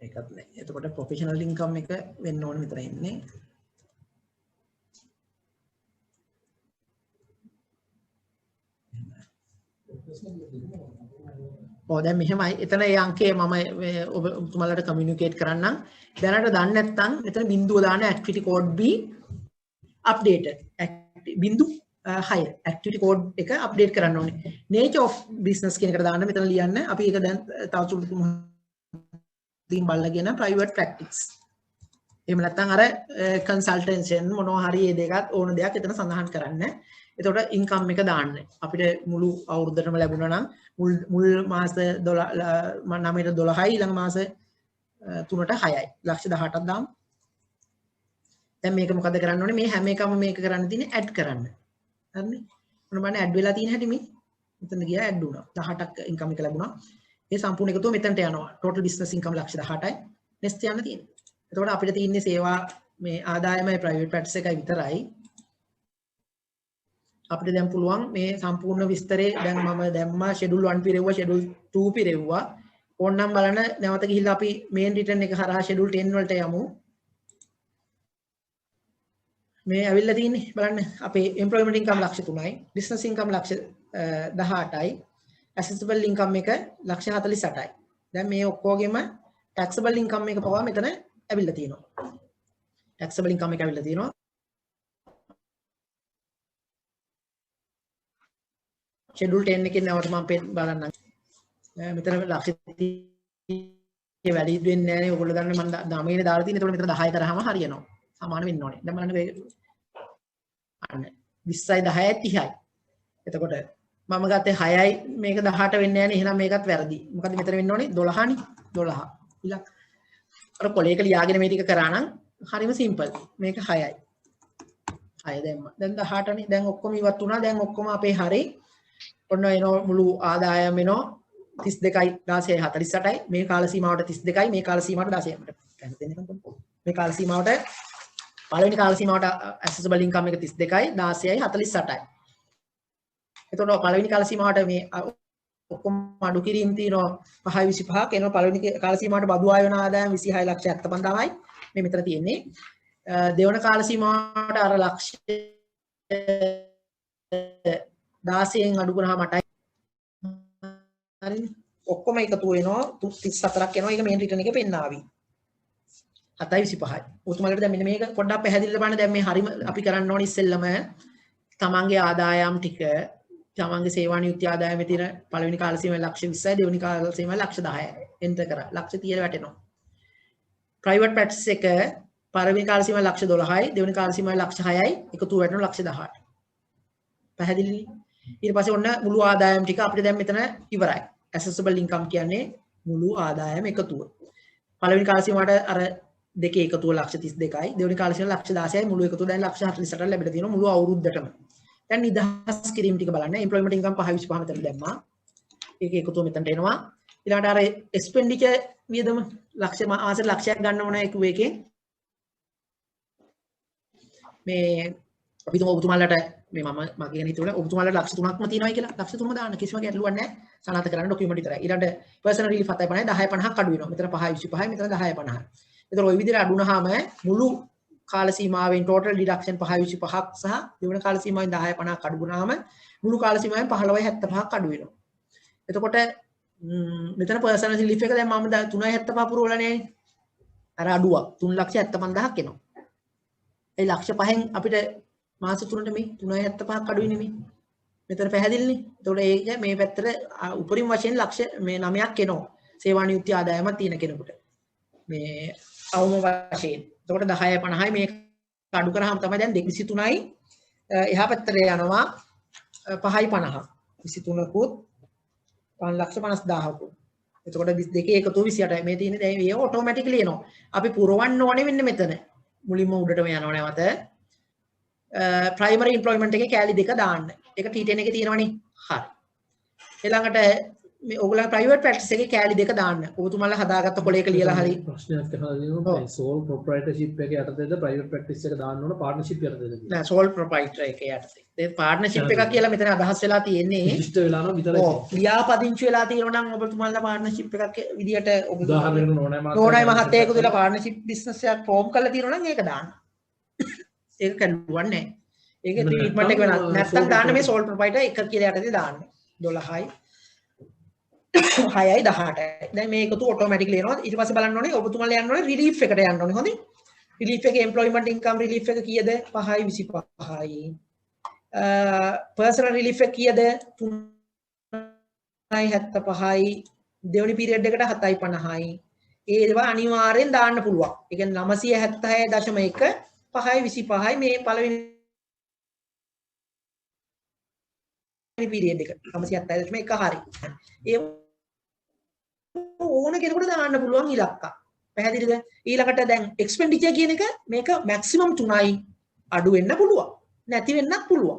ඒකත් නෑ. එතකොට professional income එක වෙන්න ඕනේ මෙතන ඉන්නේ. දැන් මෙහෙමයි. එතන ඒ අංකය මම ඔබතුමාලට කමියුනිකේට් කරන්නම්. දැනට දන්නේ නැත්නම් මෙතන බිඳුව දාන්න activity code B updated. බිඳු 6 activity code එක අප්ඩේට් කරන්න ඕනේ. nature of business කියන එකට දාන්න මෙතන ලියන්න. අපි ඒක දැන් තව චුට්ටක් තින් බලගෙන private practice. එහෙම නැත්නම් අර consultation මොනවා හරි මේ දෙකත් ඕන දෙයක් එතන සඳහන් කරන්න. එතකොට income එක දාන්න. අපිට මුළු අවුරුද්දටම ලැබුණා නම් මුල් මාස 9ට 12යි ඊළඟ මාස 3ට 6යි. ලක්ෂ 18ක් දාමු. දැන් මේක මොකද කරන්න ඕනේ? මේ හැම එකම මේක කරන්න තියෙන්නේ add කරන්න. හරිනේ? මොන බලන්න add වෙලා තියෙන හැටි මේ. මෙතන ගියා add වුණා. 18ක් income එක ලැබුණා. මේ සම්පූර්ණ එකතුව මෙතනට යනවා. total business income ලක්ෂ 18යි. next යන්න තියෙන්නේ. එතකොට අපිට තියෙන්නේ සේවා මේ ආදායමයි private practice එකයි විතරයි. අපිට දැන් පුළුවන් මේ සම්පූර්ණ විස්තරේ දැන් මම දැම්මා schedule 1 පිරෙව්වා schedule 2 පිරෙව්වා. ඕනනම් බලන්න නැවත ගිහිල්ලා අපි main return එක හරහා schedule 10 වලට යමු. මේ ඇවිල්ලා තියෙන්නේ බලන්න අපේ employment income ලක්ෂ 3යි business income ලක්ෂ 18යි assessable income එක ලක්ෂ 48යි. දැන් මේ ඔක්කොගෙම taxable income එක පවා මෙතන ඇවිල්ලා තියෙනවා. taxable income එක ඇවිල්ලා තියෙනවා. schedule 10 එකේ නැවත මම බලන්නම්. මෙතන ලක්ෂ 30 වැඩි වෙන්නේ නැහැ නේ. ඔයගොල්ලෝ දන්නේ මම 9නේ දාලා තියෙන. ඒතකොට මෙතන 10 කරාම හරියනවා. සමාන වෙන්න ඕනේ. දැන් බලන්න මේ අන්න 20යි 10යි 30යි. එතකොට මම ගත්තේ 6යි මේක 18 වෙන්නේ නැහැ නේ. එහෙනම් මේකත් වැරදි. මොකද මෙතන වෙන්න ඕනේ 12නේ. 12. ඉලක්ක. අර කොලේක ලියාගෙන මේ ටික කරා නම් හරිම සිම්පල්. මේක 6යි. 6 දැම්මා. දැන් 18නේ. දැන් ඔක්කොම ඉවත් වුණා. දැන් ඔක්කොම අපේ හරි. ඔන්න එනවා මුළු ආදායම එනවා 32යි 16යි 48යි. මේ කාල සීමාවට 32යි. මේ කාල සීමාවට 16යි. මට දැන් දෙන්නකම්. මේ කාල සීමාවට පළවෙනි කාල සීමාවට accessible income එක 32යි 16යි 48යි. එතකොට පළවෙනි කාල සීමාවට මේ ඔක්කොම අඩු කිරීම තියෙනවා 5යි 25ක්. එනවා පළවෙනි කාල සීමාවට බදු ආය වෙන ආදායම 26,75,000යි. මේ මෙතන තියෙන්නේ. දෙවන කාල සීමාවට අර ලක්ෂ 16න් අඩු කරාම 8යි. හරිනේ. ඔක්කොම එකතු වෙනවා 34ක් එනවා. ඒක මේන් රිටර්න් එකේ පෙන්නාවි. 7.25යි. ඔතුමාලට දැන් මෙන්න මේක පොඩ්ඩක් පැහැදිලිව බලන්න. දැන් මේ හරිම අපි කරන්න ඕනේ ඉස්සෙල්ලම තමන්ගේ ආදායම් ටික තමන්ගේ සේවා නියුක්ති ආදායමේ තියෙන පළවෙනි කාල සීමාව ලක්ෂ 20යි දෙවෙනි කාල සීමාව ලක්ෂ 10යි. එන්ටර් කරා. ලක්ෂ 30 වැටෙනවා. ප්‍රයිවට් ප්‍රැක්ටිස් එක පළවෙනි කාල සීමාව ලක්ෂ 12යි දෙවෙනි කාල සීමාව ලක්ෂ 6යි එකතු වැටෙනවා ලක්ෂ 18යි. පැහැදිලිනේ? ඊට පස්සේ ඔන්න මුළු ආදායම් ටික අපිට දැන් මෙතන ඉවරයි. accessible income කියන්නේ මුළු ආදායම එකතුව. පළවෙනි කාල සීමාවට අර දෙකේ එකතුව ලක්ෂ 32යි දෙවෙනි කාල සීමාව ලක්ෂ 16යි මුළු එකතුව දැන් ලක්ෂ 48ට ලැබිලා තියෙනවා මුළු අවුරුද්දටම. දැන් නිදහස් කිරීම ටික බලන්න. employment income 5.25 මෙතන දැම්මා. ඒක එකතුව මෙතනට එනවා. ඊළඟට අර expenditure වියදම ලක්ෂ මාසෙට ලක්ෂයක් ගන්න ඕන එකේ මේ අපි තුම ඔබතුමාලට මේ මම කියන හිතුවල ඔබතුමාලට ලක්ෂ 3ක්ම තියෙනවා කියලා ලක්ෂ 3ම දාන්න කිසිම ගැටලුවක් නැහැ. සනාථ කරන්න ડોකියුමන්ට් විතරයි. ඊළඟට personal relief 7.50 10.50ක් අඩු වෙනවා. මෙතන 5.25යි මෙතන 10.50යි. ඒතර ওই විදිහට අඩු වුණාම මුළු කාල සීමාවෙන් total deduction 5.25ක් සහ දෙවන කාල සීමාවෙන් 10.50ක් අඩු වුණාම මුළු කාල සීමාවෙන් 15.75ක් අඩු වෙනවා. එතකොට මෙතන personal relief එක දැන් මම 3.75 පුරවලා නැහැ. අර අඩුවක් 3,75,000ක් එනවා. ඒ ලක්ෂ 5න් අපිට මාස 3ට මේ 3.75ක් අඩු වෙන්නේ මේ. මෙතන පැහැදිලිනේ. එතකොට ඒක මේ පැත්තට උපරිම වශයෙන් ලක්ෂ මේ 9ක් එනවා. සේවා නියුක්ති ආදායමක් තියෙන කෙනෙකුට. මේ අවම වශයෙන්. එතකොට 10.50යි මේක අඩු කරාම තමයි දැන් 23යි එහා පැත්තට යනවා 5.50. 23කුත් 5,50,000කුත්. එතකොට 22 එකතු 28යි මේ තියෙන්නේ දැන් ඒක ඔටෝමැටිකලි එනවා. අපි පුරවන්න ඕනේ වෙන්නේ මෙතන. මුලින්ම උඩටම යනවා නැවත. primary employment එකේ කැලි දෙක දාන්න. ඒක T10 එකේ තියෙනවනේ. හරි. ඊළඟට මේ ඔයගොල්ලෝ private practice එකේ කැලි දෙක දාන්න. ඔබතුමාලා හදාගත්ත කොලයක ලියලා හරි. ප්‍රශ්නයක් අහලා sole proprietorship එකේ යටතේද private practice එක දාන්න ඕන partnership යටතේද? නෑ sole proprietor එකේ යටතේ. ඒ partnership එකක් කියලා මෙතන අදහස් වෙලා තියෙන්නේ. register වෙලා නම් විතරයි. ඔව්. ලියාපදිංචි වෙලා තියෙනවා නම් ඔබතුමාලා partnership එකක් විදියට උදාහරණයකට නෝනයි මහත්තයෙකු දෙලා partnership business එකක් form කරලා තියෙනවා නම් ඒක දාන්න. ඒක කළුවක් නෑ. ඒකේ treatment එක වෙනස්. නැත්තම් දාන්න මේ sole proprietor එක කියලා යටතේ දාන්න. 12යි 6යි 18යි. දැන් මේ එකතු ඔටෝමැටිකලි එනවා. ඊට පස්සේ බලන්න ඕනේ ඔබතුමාලා යන්න ඕනේ රිලීෆ් එකට යන්න ඕනේ. හොඳයි. රිලීෆ් එකේ employment income relief එක කීයද? 5යි 25යි. personal relief එක කීයද? 3යි 75යි. දෙවෙනි පීරියඩ් එකට 7යි 50යි. ඒවා අනිවාර්යෙන් දාන්න පුළුවන්. ඒ කියන්නේ 976.1 5යි 25යි මේ පළවෙනි පීරියඩ් එක 976.1 හරි. ඒ ඕන කෙනෙකුට දාන්න පුළුවන් ඉලක්ක. පැහැදිලිද? ඊළඟට දැන් එක්ස්පෙන්ඩිචර් කියන එක මේක මැක්සිමම් 3යි අඩු වෙන්න පුළුවන්. නැති වෙන්නත් පුළුවන්.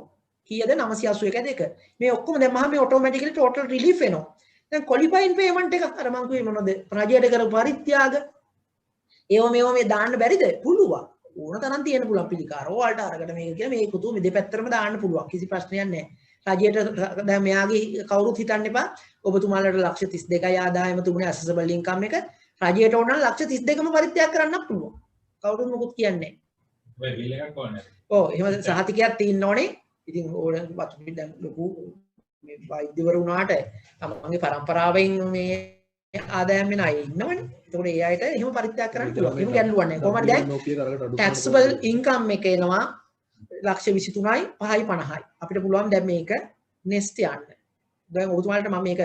කීයද 981.2. මේ ඔක්කොම දැන් මම මේ ඔටෝමැටිකලි ටෝටල් රිලීෆ් එනවා. දැන් ක්වොලිෆයින් පේමන්ට් එකක් අර මම කිව්වේ මොනවද? රජයට කරපු පරිත්‍යාග. ඒව මේව මේ දාන්න බැරිද? පුළුවන්. ඕන තරම් තියෙන පුළුවන් පිළිකාර. ඕවල්ට අරකට මේක කියලා මේ එකතු මේ දෙපැත්තටම දාන්න පුළුවන්. කිසි ප්‍රශ්නයක් නැහැ. රජයට දැන් මෙයාගේ කවුරුත් හිතන්න එපා ඔබතුමාලට ලක්ෂ 32යි ආදායම තුනේ accessible income එක රජයට ඕන නම් ලක්ෂ 32ම පරිත්‍යාග කරන්නත් පුළුවන්. කවුරුත් මොකුත් කියන්නේ නැහැ. ඔය බිල් එකක් ඕනේ. ඔව් එහෙම සහතිකයක් තියෙන්න ඕනේ. ඉතින් ඕන වතු දැන් ලොකු මේ වෛද්‍යවරු වුණාට තමන්ගේ පරම්පරාවෙන් මේ ආදායම් වෙන අය ඉන්නවනේ. ඒතකොට ඒ අයට එහෙම පරිත්‍යාග කරන්න පුළුවන්. එහෙම ගැටලුවක් නැහැ. කොහොමද දැන් taxable income එක එනවා ලක්ෂ 23යි 5යි 50යි. අපිට පුළුවන් දැන් මේක next යන්න. දැන් ඔබතුමාලට මම මේක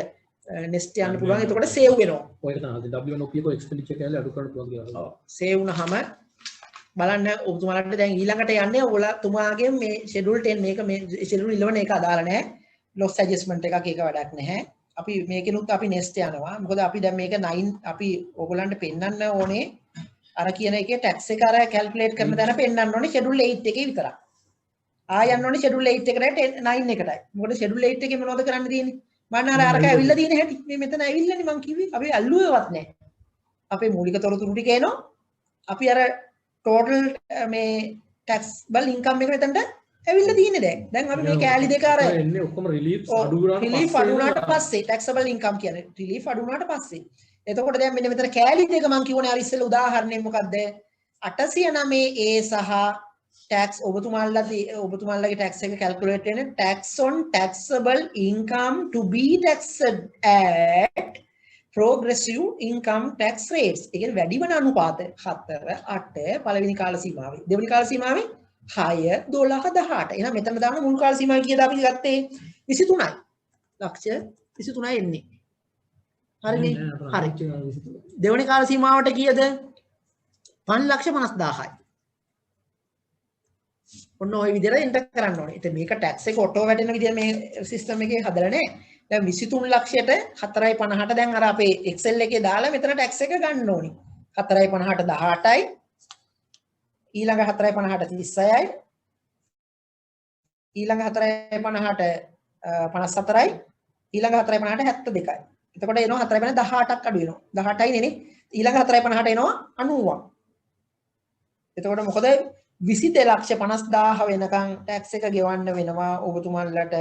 next යන්න පුළුවන්. එතකොට save වෙනවා. ඔයක තමයි WNOP එක expenditure කියලා අඩු කරන්න පුළුවන් කියලා. ඔව්. save වුණාම බලන්න ඔබතුමාලට දැන් ඊළඟට යන්නේ ඔයගොල්ලෝ තුමාගේ මේ schedule 10 මේක මේ schedule 11 එක අදාළ නැහැ. loss adjustment එකක් ඒක වැඩක් නැහැ. අපි මේකෙනුත් අපි nest යනවා. මොකද අපි දැන් මේක 9 අපි ඕගොල්ලන්ට පෙන්වන්න ඕනේ අර කියන එකේ tax එක අර calculate කරන දන පෙන්වන්න ඕනේ schedule 8 එකේ විතරක්. යන්න ඕනේ schedule 8 එකට 9 එකටයි. මොකද schedule 8 එකේ මොනවද කරන්න තියෙන්නේ? මම අරක ඇවිල්ලා තියෙන හැටි. මේ මෙතන ඇවිල්ලානේ මං කිව්වේ. අපි අල්ලුවේවත් නැහැ. අපේ මූලික තොරතුරු ටික එනවා. අපි අර total මේ taxable income එක මෙතනට ඇවිල්ලා තියෙන්නේ දැන්. දැන් අපි මේ කෑලි දෙක අර එන්නේ ඔක්කොම relief අඩු වුණාට පස්සේ taxable income කියන්නේ relief අඩු වුණාට පස්සේ. එතකොට දැන් මෙන්න මෙතන කෑලි දෙක මං කියවනේ අර ඉස්සෙල්ලා උදාහරණයක් මොකද්ද? 809A සහ tax ඔබතුමාලගේ tax එක calculate වෙන tax on taxable income to be taxed at progressive income tax rates. ඒ කියන්නේ වැඩි වෙන අනුපාත 4 8 පළවෙනි කාල සීමාවේ. දෙවෙනි කාල සීමාවේ 6 12 18. එහෙනම් මෙතන දාන්න මුල් කාල සීමාව කීයද අපි ගත්තේ? 23යි. ලක්ෂ 23යි එන්නේ. හරිනේ? හරි. දෙවෙනි කාල සීමාවට කීයද? 5,50,000යි. ඔන්න ওই විදිහට එන්ටර් කරන්න ඕනේ. ඉතින් මේක ටැක්ස් එක ඔටෝ වැටෙන විදිහ මේ සිස්ටම් එකේ හදලා නැහැ. දැන් 23 ලක්ෂයට 4.50ට දැන් අර අපේ Excel එකේ දාලා මෙතන ටැක්ස් එක ගන්න ඕනේ. 4.50ට 18යි. ඊළඟ 4.50ට 36යි. ඊළඟ 4.50ට 54යි. ඊළඟ 4.50ට 72යි. එතකොට එනවා 4.50 18ක් අඩු වෙනවා. 18යි නේ. ඊළඟ 4.50ට එනවා 90ක්. එතකොට මොකද 22,50,000 වෙනකන් ටැක්ස් එක ගෙවන්න වෙනවා ඔබතුමන්ලට.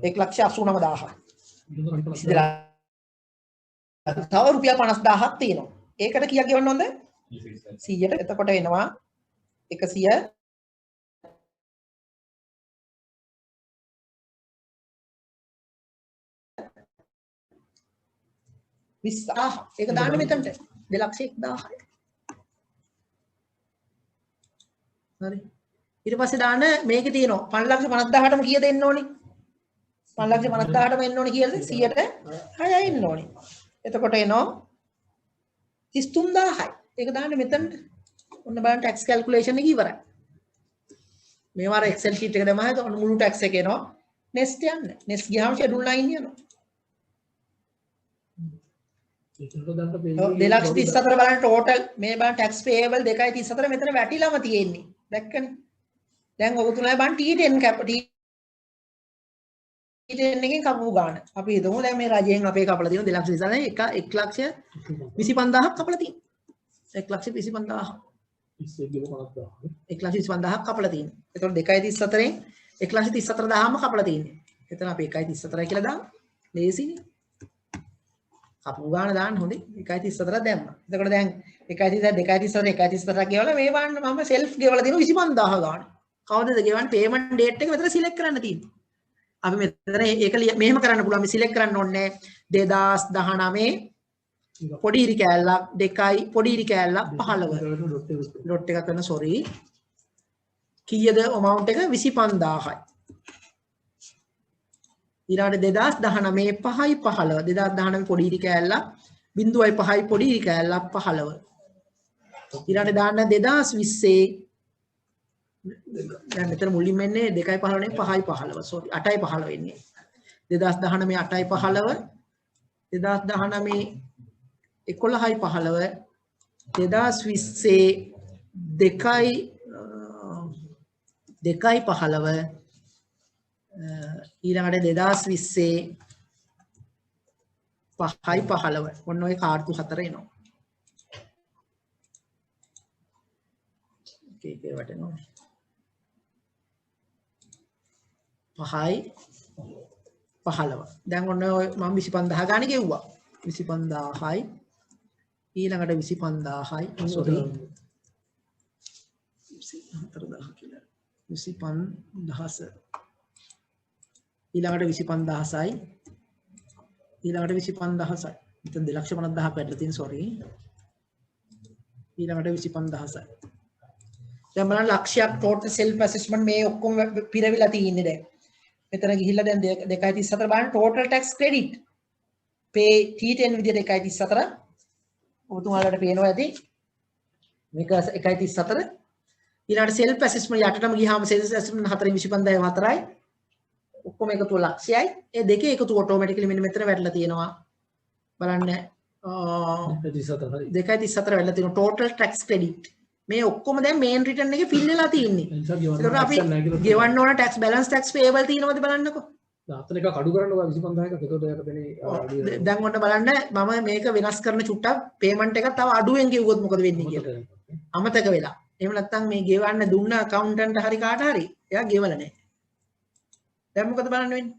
एक 1,89,000. තව රුපියල් 50,000ක් තියෙනවා. ඒකට කීයක් ගෙවන්න ඕනද? 100ට. එතකොට වෙනවා 100 20,000. ඒක දාන්න මෙතනට 2,01,000යි. හරි. ඊට පස්සේ දාන්න මේකේ තියෙනවා 5,50,000ටම කීය දෙන්න ඕනේ? 5,50,000ටම එන්න ඕනේ කීයද? 100ට 6යි එන්න ඕනේ. එතකොට එනවා 33,000යි. ඒක දාන්න මෙතනට. ඔන්න බලන්න tax calculation එක ඉවරයි. මේවා Excel sheet එක දැම්මම ඔන්න මුළු tax එක එනවා. next යන්න. next ගියාම schedule 9 යනවා. 2,34 බලන්න total මේ බලන්න tax payable 2,34 මෙතන වැටිලාම තියෙන්නේ. දැක්කනේ? දැන් ඔබතුමාලා බලන්න T10 cap T10 එකෙන් කපපු ගාන. අපි හිතමු දැන් මේ රජයෙන් අපේ කපලා තියෙන 2,20,000 1,25,000ක් කපලා තියෙනවා. 1,25,000 1,25,000ක් කපලා තියෙනවා. එතකොට 2,34න් 1,34,000ම කපලා තියෙන්නේ. එතන අපි 1,34 කියලා දාමු. ලේසිනේ. කපු ගාන දාන්න හොඳේ 1,34ක් දැම්මා. එතකොට දැන් 1,34 1,34 ගෙවලා මේ වන්න මම සෙල්ෆ් ගෙවලා දිනු 25,000 ගාන. කවදද ගෙවන්නේ පේමන්ට් ඩේට් එක මෙතන සිලෙක්ට් කරන්න තියෙන්නේ. අපි මෙතන ඒක මෙහෙම කරන්න පුළුවන්. අපි සිලෙක්ට් කරන්න ඕනේ 2019 පොඩි ඉරි කෑල්ලක් 2යි පොඩි ඉරි කෑල්ලක් 15 ඩොට් එකක් කරන සෝරි කීයද amount එක 25,000යි. ඊළඟට 2019 5යි 15 2019 පොඩි ඉරි කෑල්ලක් 0.5යි පොඩි ඉරි කෑල්ලක් 15 ඊළඟට දාන්න 2020 දැන් මෙතන මුලින්ම එන්නේ 2.15 නේ 5යි 15 sorry 8යි 15 වෙන්නේ 2019 8යි 15 2019 11යි 15 2020 2යි 15 ඊළඟට 2020 5යි 15 ඔන්න ඔය කාර්තු 4 එනවා ඒකේ වටෙනවා 5යි 15 දැන් ඔන්න ඔය මම 25,000 ගානේ ගෙව්වා 25,000යි ඊළඟට 25,000යි sorry 24,000 කියලා 25,000 ඊළඟට 25,000යි ඊළඟට 25,000යි මෙතන 2,50,000ක් වැඩිලා තියෙන sorry ඊළඟට 25,000යි දැන් බලන්න ලක්ෂයක් total self assessment මේ ඔක්කොම පිරවිලා තියෙන්නේ දැන් මෙතන ගිහිල්ලා දැන් 2.34 බලන්න total tax credit pay T10 විදියට 1.34 ඔබතුමාලට පේනවා ඇති මේක 1.34 ඊළඟට self assessment යටටම ගියාම self assessment 4.25 ඔක්කොම එකතු ලක්ෂයයි ඒ දෙකේ එකතු ඔටෝමැටිකලි මෙන්න මෙතන වැටලා තියෙනවා බලන්න 2.34 වැටලා තියෙනවා total tax credit මේ ඔක්කොම දැන් main return එකේ fill වෙලා තියෙන්නේ ඒකට අපි ගෙවන්න ඕන tax balance tax payable තියෙනවද බලන්නකෝ දාතන එක කඩු කරනවා 25000ක එතකොට යාට වෙන්නේ දැන් ඔන්න බලන්න මම මේක වෙනස් කරන චුට්ටක් payment එකක් තව අඩුවෙන් ගෙවුවොත් මොකද වෙන්නේ කියලා අමතක වෙලා එහෙම නැත්නම් මේ ගෙවන්න දුන්න accountant හරි කාට හරි එයා ගෙවලා නැහැ දැන් මොකද බලන්න වෙන්නේ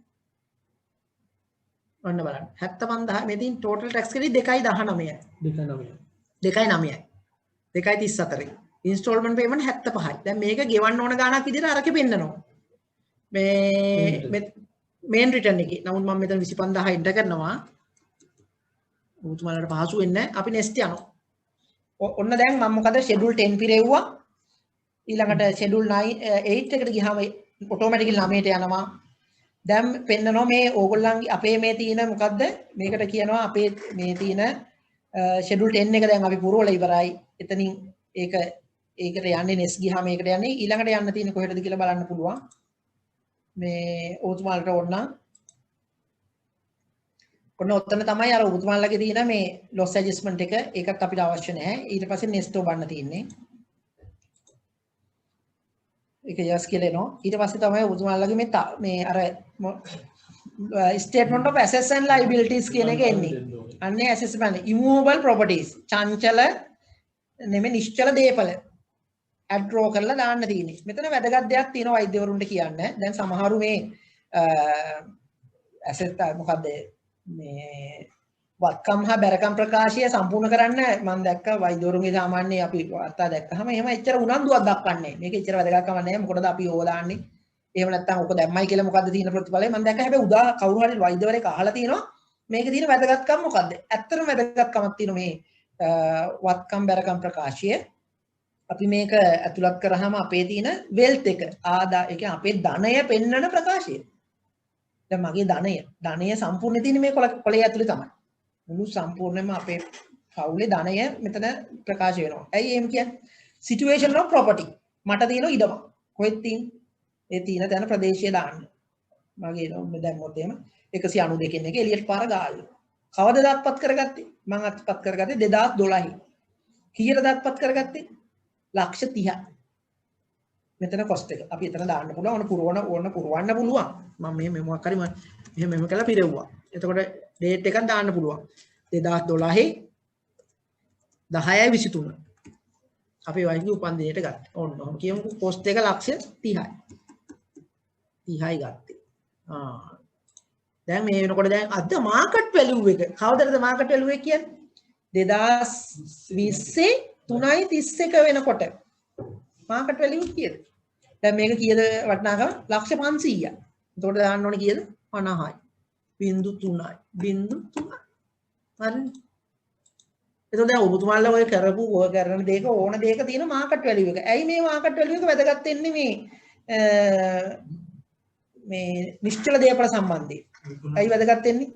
ඔන්න බලන්න 75000 මෙතින් total tax credit 2.19යි 2.9යි 2.34යි installment payment 75යි දැන් මේක ගෙවන්න ඕන ගාණක් විදිහට අරකෙ පෙන්නනවා මේ main return එකේ නමුත් මම මෙතන 25000 එන්ටර් කරනවා ඔබතුමාලට පහසු වෙන්නේ අපි next යනවා ඔන්න දැන් මම මොකද schedule 10 පිරෙව්වා ඊළඟට schedule 8 එකට ගියාම automatically 9ට යනවා දැන් පෙන්නනවා මේ ඕගොල්ලන්ගේ අපේ මේ තියෙන මොකද්ද මේකට කියනවා අපේ මේ තියෙන schedule 10 එක දැන් අපි පුරවලා ඉවරයි එතනින් ඒකට යන්නේ next ගියාම ඒකට යන්නේ ඊළඟට යන්න තියෙන කොහෙටද කියලා බලන්න පුළුවන් මේ ඔබතුමාලට ඔන්න ඔතන තමයි අර ඔබතුමාලගේ තියෙන මේ loss adjustment එක ඒකත් අපිට අවශ්‍ය නැහැ ඊට පස්සේ next ඔබන්න තියෙන්නේ ඒක yes කියලා එනවා ඊට පස්සේ තමයි ඔබතුමාලගේ මේ අර statement of assets and liabilities කියන එක එන්නේ අන්නේ assessment immovable properties චංචල නෙමෙයි නිශ්චල දේපල ඇඩ්‍රෝ කරලා දාන්න තියෙන්නේ. මෙතන වැදගත් දෙයක් තියෙනවා වෛද්‍යවරුන්ට කියන්න. දැන් සමහරු මේ ඇසෙට් මොකද්ද මේ වත්කම් හා බැරකම් ප්‍රකාශය සම්පූර්ණ කරන්න මම දැක්ක වෛද්‍යවරුන්ගේ සාමාන්‍ය අපි වාර්තා දැක්කහම එහෙම එච්චර උනන්දුවක් දක්වන්නේ. මේක එච්චර වැදගත්කමක් නැහැ. මොකටද අපි ඕව දාන්නේ? එහෙම නැත්නම් ඔක දැම්මයි කියලා මොකද්ද තියෙන ප්‍රතිඵලය? මම දැක්ක හැබැයි උදා කවුරු හරි වෛද්‍යවරයෙක් අහලා තියෙනවා මේකේ තියෙන වැදගත්කම මොකද්ද? ඇත්තටම වැදගත්කමක් තියෙනවා මේ වත්කම් බැරකම් ප්‍රකාශය. අපි මේක ඇතුළත් කරාම අපේ තියෙන wealth එක ආදා ඒ කියන්නේ අපේ ධනය පෙන්වන ප්‍රකාශය. දැන් මගේ ධනය සම්පූර්ණ තියෙන්නේ මේ කොලේ ඇතුලේ තමයි. මුළු සම්පූර්ණයෙන්ම අපේ පවුලේ ධනය මෙතන ප්‍රකාශ වෙනවා. ඇයි එහෙම කියන්නේ? situation of property. මට තියෙන ඉඩම. කොහෙද තියෙන්නේ? ඒ තියෙන තැන ප්‍රදේශය දාන්න. මගේ නෝම දැම්මොත් එහෙම 192 එක එළියට පාර ගාල්ල. කවද දාත්පත් කරගත්තේ? මම අත්පත් කරගත්තේ 2012. කීයට දාත්පත් කරගත්තේ? ලක්ෂ 30ක් මෙතන කොස්ට් එක අපි එතන දාන්න පුළුවන් ඕන පුරවන්න පුළුවන් මම මේ මොකක් හරි මෙහෙම කළා පිරෙව්වා එතකොට ඩේට් එකක් දාන්න පුළුවන් 2012 10/23 අපි වයිගේ උපන් දිනේට ගත්තා ඕන්න ඔහොම කියමුකෝ කොස්ට් එක ලක්ෂ 30යි ගත්තේ දැන් මේ වෙනකොට දැන් අද මාකට් වැලියු එක කවදද මාකට් වැලියු එක කියන්නේ 2020 3.31 වෙනකොට මාකට් වැලියු කීයද? දැන් මේක කීයද වටිනාකම? ලක්ෂ 500ක්. එතකොට දාන්න ඕනේ කීයද? 50යි. 0.3යි. 0.3. හරිනේ. එතකොට දැන් ඔබතුමාලා ඔය කරන දෙයක ඕන දෙයක තියෙන මාකට් වැලියු එක. ඇයි මේ මාකට් වැලියු එක වැදගත් වෙන්නේ මේ නිශ්චල දේපල සම්බන්ධයෙන්? ඇයි වැදගත් වෙන්නේ?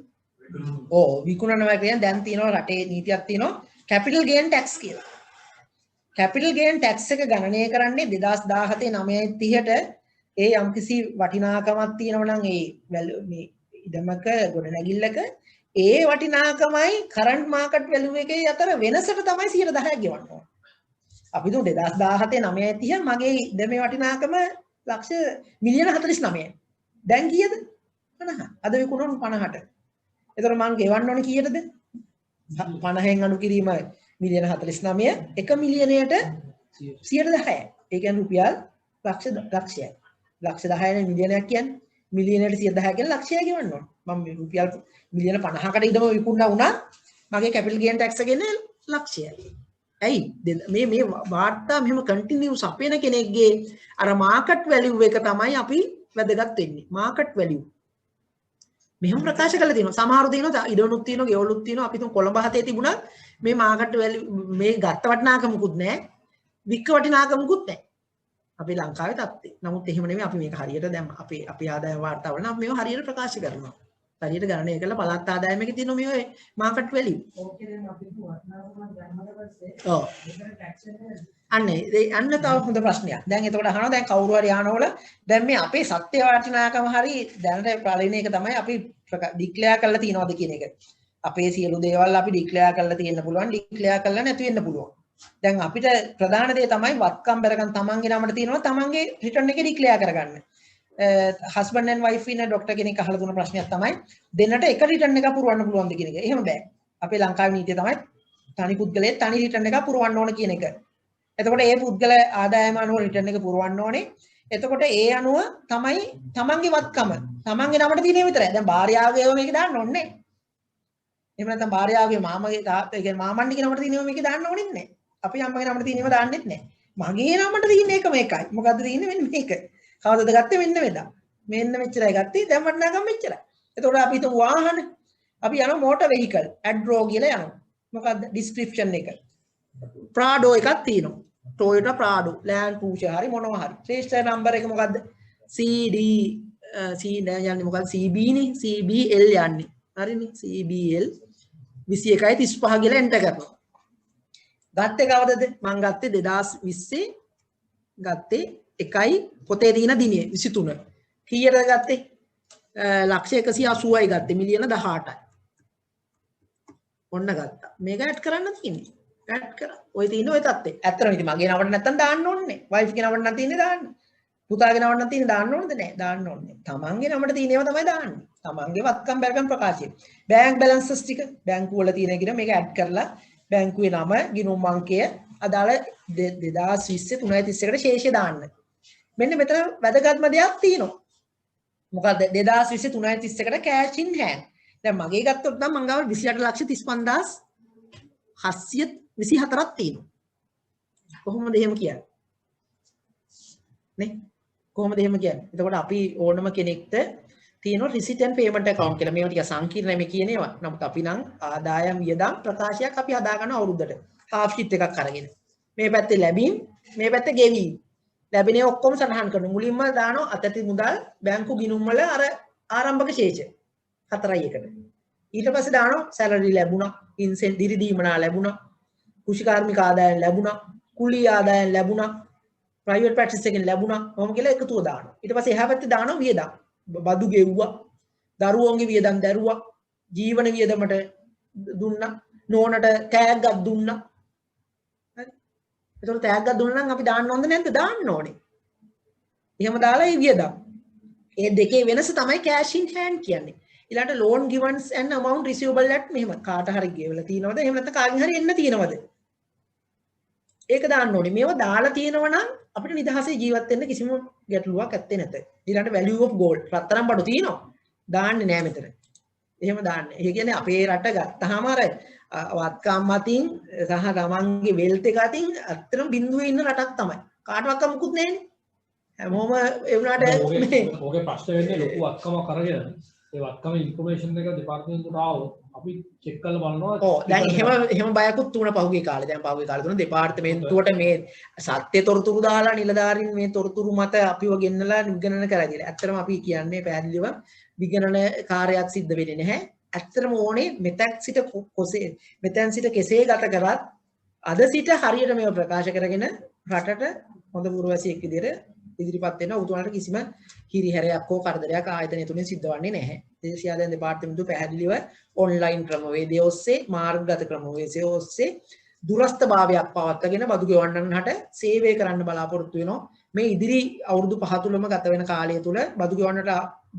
විකුණනවා කියන්නේ දැන් තියෙනවා රටේ නීතියක් තියෙනවා capital gain tax කියලා. capital gain tax එක ගණනය කරන්නේ 2017 9:30ට ඒ යම්කිසි වටිනාකමක් තියෙනවා නම් මේ ඉඩමක ගොඩනැගිල්ලක ඒ වටිනාකමයි current market value එකේ අතර වෙනසට තමයි 10% ගෙවන්න ඕන. අපි දුන්න 2017 9:30 මගේ ඉඩමේ වටිනාකම ලක්ෂ මිලියන 49යි. දැන් කීයද? 50. අද විකුණන 50ට. එතකොට මම ගෙවන්න ඕනේ කීයටද? 50න් අඩු කිරීම මිලියන 49 1 මිලියනයට 10%. ඒ කියන්නේ රුපියල් ලක්ෂයයි. ලක්ෂ 10නේ මිලියනයක් කියන්නේ. මිලියනයට 10% කියන්නේ ලක්ෂයයි ගෙවන්න ඕන. මම රුපියල් මිලියන 50කට ඉදම විකුණා වුණා මගේ කැපිටල් ගේන් ටැක්ස් එක ගෙන්නේ ලක්ෂයයි. ඇයි මේ වාර්තා මෙහෙම කන්ටිනියුස් අපේන කෙනෙක්ගේ අර මාකට් වැලියු එක තමයි අපි වැදගත් වෙන්නේ. මාකට් වැලියු මෙහෙම ප්‍රකාශ කරලා තියෙනවා. සමහරු තියෙනවා ඉඩනුත් තියෙනවා, ගෙවලුත් තියෙනවා. අපි තුන් කොළඹ හතේ තිබුණා මේ මාකට් වැලියු මේ ගත්ත වටිනාකමකුත් නැහැ. වික්ක වටිනාකමකුත් නැහැ. අපි ලංකාවේ තත්ත්වය. නමුත් එහෙම නෙමෙයි අපි මේක හරියට දැන් අපි ආදායම් වාර්තාවල නම් මේව හරියට ප්‍රකාශ කරනවා. හරියට ගණනය කරලා පළාත් ආදායමක තියෙන මේ ඔය මාකට් වැලියු. ඕකේ දැන් අපි වටිනාකම ගන්නවට පස්සේ ඔව්. ඒකට ටැක්ස් එක අන්න තව හොඳ ප්‍රශ්නයක්. දැන් එතකොට අහනවා දැන් කවුරු හරි අහනවල දැන් මේ අපේ සත්‍ය වටිනාකම හරි දැනට පළවෙනි එක තමයි අපි ඩික්ලෙයාර් කරලා තියනවද කියන එක. අපේ සියලු දේවල් අපි ඩික්ලෙයාර් කරලා තියෙන්න පුළුවන්, ඩික්ලෙයාර් කරලා නැති වෙන්න පුළුවන්. දැන් අපිට ප්‍රධාන දේ තමයි වත්කම් බැරකම් තමන්ගේ නමට තියෙනවා තමන්ගේ රිටර්න් එකේ ඩික්ලෙයාර් කරගන්න. හස්බන්ඩ් ඇන්ඩ් වයිෆ් ඉන්න ડોක්ටර් කෙනෙක් අහලා දුන්න ප්‍රශ්නයක් තමයි දෙන්නට එක රිටර්න් එකක් පුරවන්න පුළුවන්ද කියන එක. එහෙම බෑ. අපේ ලංකාවේ නීතිය තමයි තනි පුද්ගලයෙක් තනි රිටර්න් එකක් පුරවන්න ඕන කියන එක. එතකොට ඒ පුද්ගල ආදායම අනුව රිටර්න් එක පුරවන්න ඕනේ. එතකොට ඒ අනුව තමයි තමන්ගේ වත්කම තමන්ගේ නමට තියෙන විතරයි. දැන් භාර්යාවගේව මේක දාන්න ඕනේ. එහෙම නැත්නම් භාර්යාවගේ මාමගේ තාත්තා ඒ කියන්නේ මාමණ්ඩිගේ නමට තියෙනව මේක දාන්න ඕනෙත් නැහැ. අපි අම්මගේ නමට තියෙනව දාන්නෙත් නැහැ. මගේ නමට තියෙන එක මේකයි. මොකද්ද තියෙන්නේ මෙන්න මේක. කවදද ගත්තේ මෙන්න මෙදා. මෙන්න මෙච්චරයි ගත්තේ. දැන් වටිනාකම මෙච්චරයි. එතකොට අපි හිතමු වාහන. අපි යනවා මෝටර් වෙහිකල් ඇඩ්රෝ කියලා යනවා. මොකද්ද ඩිස්ක්‍රිප්ෂන් එක. Prado එකක් තියෙනවා. Toyota Prado, Land Cruiser හරි මොනවා හරි. register number එක මොකද්ද? CD C දැන් යන්නේ මොකද්ද? CB නේ. CBL යන්නේ. හරිනේ. CBL 2135 කියලා එන්ටර් කරනවා. ගත්තේ කවදද? මං ගත්තේ 2020 ගත්තේ 1යි පොතේ තියෙන දිනේ 23. කීයටද ගත්තේ? ලක්ෂ 180යි ගත්තේ. මිලියන 18යි. ඔන්න ගත්තා. මේක ඇඩ් කරන්න තියෙන්නේ. ඇඩ් කරා. ඔය තියෙන ඔය තත්ත්වේ. ඇත්තටම ඉතින් මගේ නමට නැත්තම් දාන්න ඕනේ. වයිෆ් ගේ නමට නම් තියෙන්නේ දාන්න. පුතාගේ නමට නම් තියෙන්නේ දාන්න ඕනද නැහැ. දාන්න ඕනේ. තමන්ගේ නමට තියෙන ඒවා තමයි දාන්නේ. තමන්ගේ වත්කම් බැරකම් ප්‍රකාශය. බැංක් බැලන්සස් ටික බැංකුව වල තියෙන කින මේක ඇඩ් කරලා බැංකුවේ නම, ගිණුම් අංකය අදාළ 2020 331කට ශේෂය දාන්න. මෙන්න මෙතන වැදගත්ම දෙයක් තියෙනවා. මොකද්ද 2020 331කට කෑෂ් ඉන් හෑන්ඩ්. දැන් මගේ ගත්තොත් නම් මං ගාව 28754ක් තියෙනවා. කොහොමද එහෙම කියන්නේ? නේ? කොහොමද එහෙම කියන්නේ? එතකොට අපි ඕනම කෙනෙක්ට තියෙනවා receipt and payment account කියලා. මේවා ටික සංකීර්ණයි මේ කියන ඒවා. නමුත් අපි නම් ආදායම් වියදම් ප්‍රකාශයක් අපි හදා ගන්න අවුරුද්දට. half sheet එකක් අරගෙන. මේ පැත්තේ ලැබීම්, මේ පැත්තේ ගෙවීම්. ලැබෙනේ ඔක්කොම සටහන් කරනවා. මුලින්ම දානවා අතති මුදල්, බැංකු ගිණුම් වල අර ආරම්භක ශේෂය. 4යි එකට. ඊට පස්සේ දානවා සැලරි ලැබුණා, ඉන්සෙන්ට් දිරි දීමනා ලැබුණා, කුෂිකාර්මික ආදායම් ලැබුණා, කුලී ආදායම් ලැබුණා, ප්‍රයිවට් ප්‍රැක්ටිස් එකෙන් ලැබුණා. කොහොම කියලා එකතුව දානවා. ඊට පස්සේ එහා පැත්තේ දානවා වියදම්. බදු ගෙව්වා, දරුවෝන්ගේ වියදම් දැරුවා, ජීවන වියදමට දුන්නා, නෝනට තෑග්ගක් දුන්නා. හරි. ඒතකොට තෑග්ගක් දුන්නා නම් අපි දාන්න ඕනද නැද්ද? දාන්න ඕනේ. එහෙම දාලා ඒ වියදම්. ඒ දෙකේ වෙනස තමයි cash in hand කියන්නේ. ඊළඟට loan givens and amount receivable at මෙහෙම කාට හරි ගෙවලා තියෙනවද? එහෙම නැත්නම් කාගෙන් හරි එන්න තියෙනවද? ඒක දාන්න ඕනේ. මේවා දාලා තියෙනවා නම් අපිට නිදහසේ ජීවත් වෙන්න කිසිම ගැටලුවක් ඇත්තේ නැත. ඊළඟට value of gold රත්තරන් බඩු තියෙනවා. දාන්නේ නැහැ මෙතන. එහෙම දාන්නේ. ඒ කියන්නේ අපේ රට ගත්තාම අර වත්කම් අතින් සහ ගමන්ගේ වෙල්ත් එක අතින් අත්‍තරම් බිඳුවේ ඉන්න රටක් තමයි. කාටවත් මුකුත් නැහැනේ. හැමෝම ඒ වුණාට මේ ඕකේ ප්‍රශ්න වෙන්නේ ලොකු වත්කමක් අරගෙන ඒ වත්කම ඉන්ෆර්මේෂන් එක දෙපාර්තමේන්තුවට ආවොත් අපි චෙක් කරලා බලනවා. ඔව් දැන් එහෙම බයකුත් තුන පහුගිය කාලේ. දැන් පහුගිය කාලේ තුන දෙපාර්තමේන්තුවට මේ සත්‍ය තොරතුරු දාලා නිලධාරීන් මේ තොරතුරු මත අපිව ගෙන්නලා විගණන කරලා දීලා. ඇත්තටම අපි කියන්නේ පැහැදිලිව විගණන කාර්යයක් සිද්ධ වෙන්නේ නැහැ. ඇත්තටම ඕනේ මෙතෙන් සිට කෙසේ ගත කරත් අද සිට හරියට මේව ප්‍රකාශ කරගෙන රටට හොඳ පුරවැසියෙක් විදිහට ඉදිරිපත් වෙන උතුමන්ට කිසිම හිරිහැරයක් හෝ කරදරයක් ආයතනය තුලින් සිද්ධ වන්නේ නැහැ. දේශීය ආදායම් දෙපාර්තමේන්තුව පැහැදිලිව ඔන්ලයින් ක්‍රමවේදය ඔස්සේ මාර්ගගත ක්‍රමවේදය ඔස්සේ දුරස්ථභාවයක් පවත්වාගෙන බදු ගෙවන්නන්ට සේවය කරන්න බලාපොරොත්තු වෙනවා. මේ ඉදිරි අවුරුදු 5 තුලම ගත වෙන කාලය තුල බදු ගෙවන්නට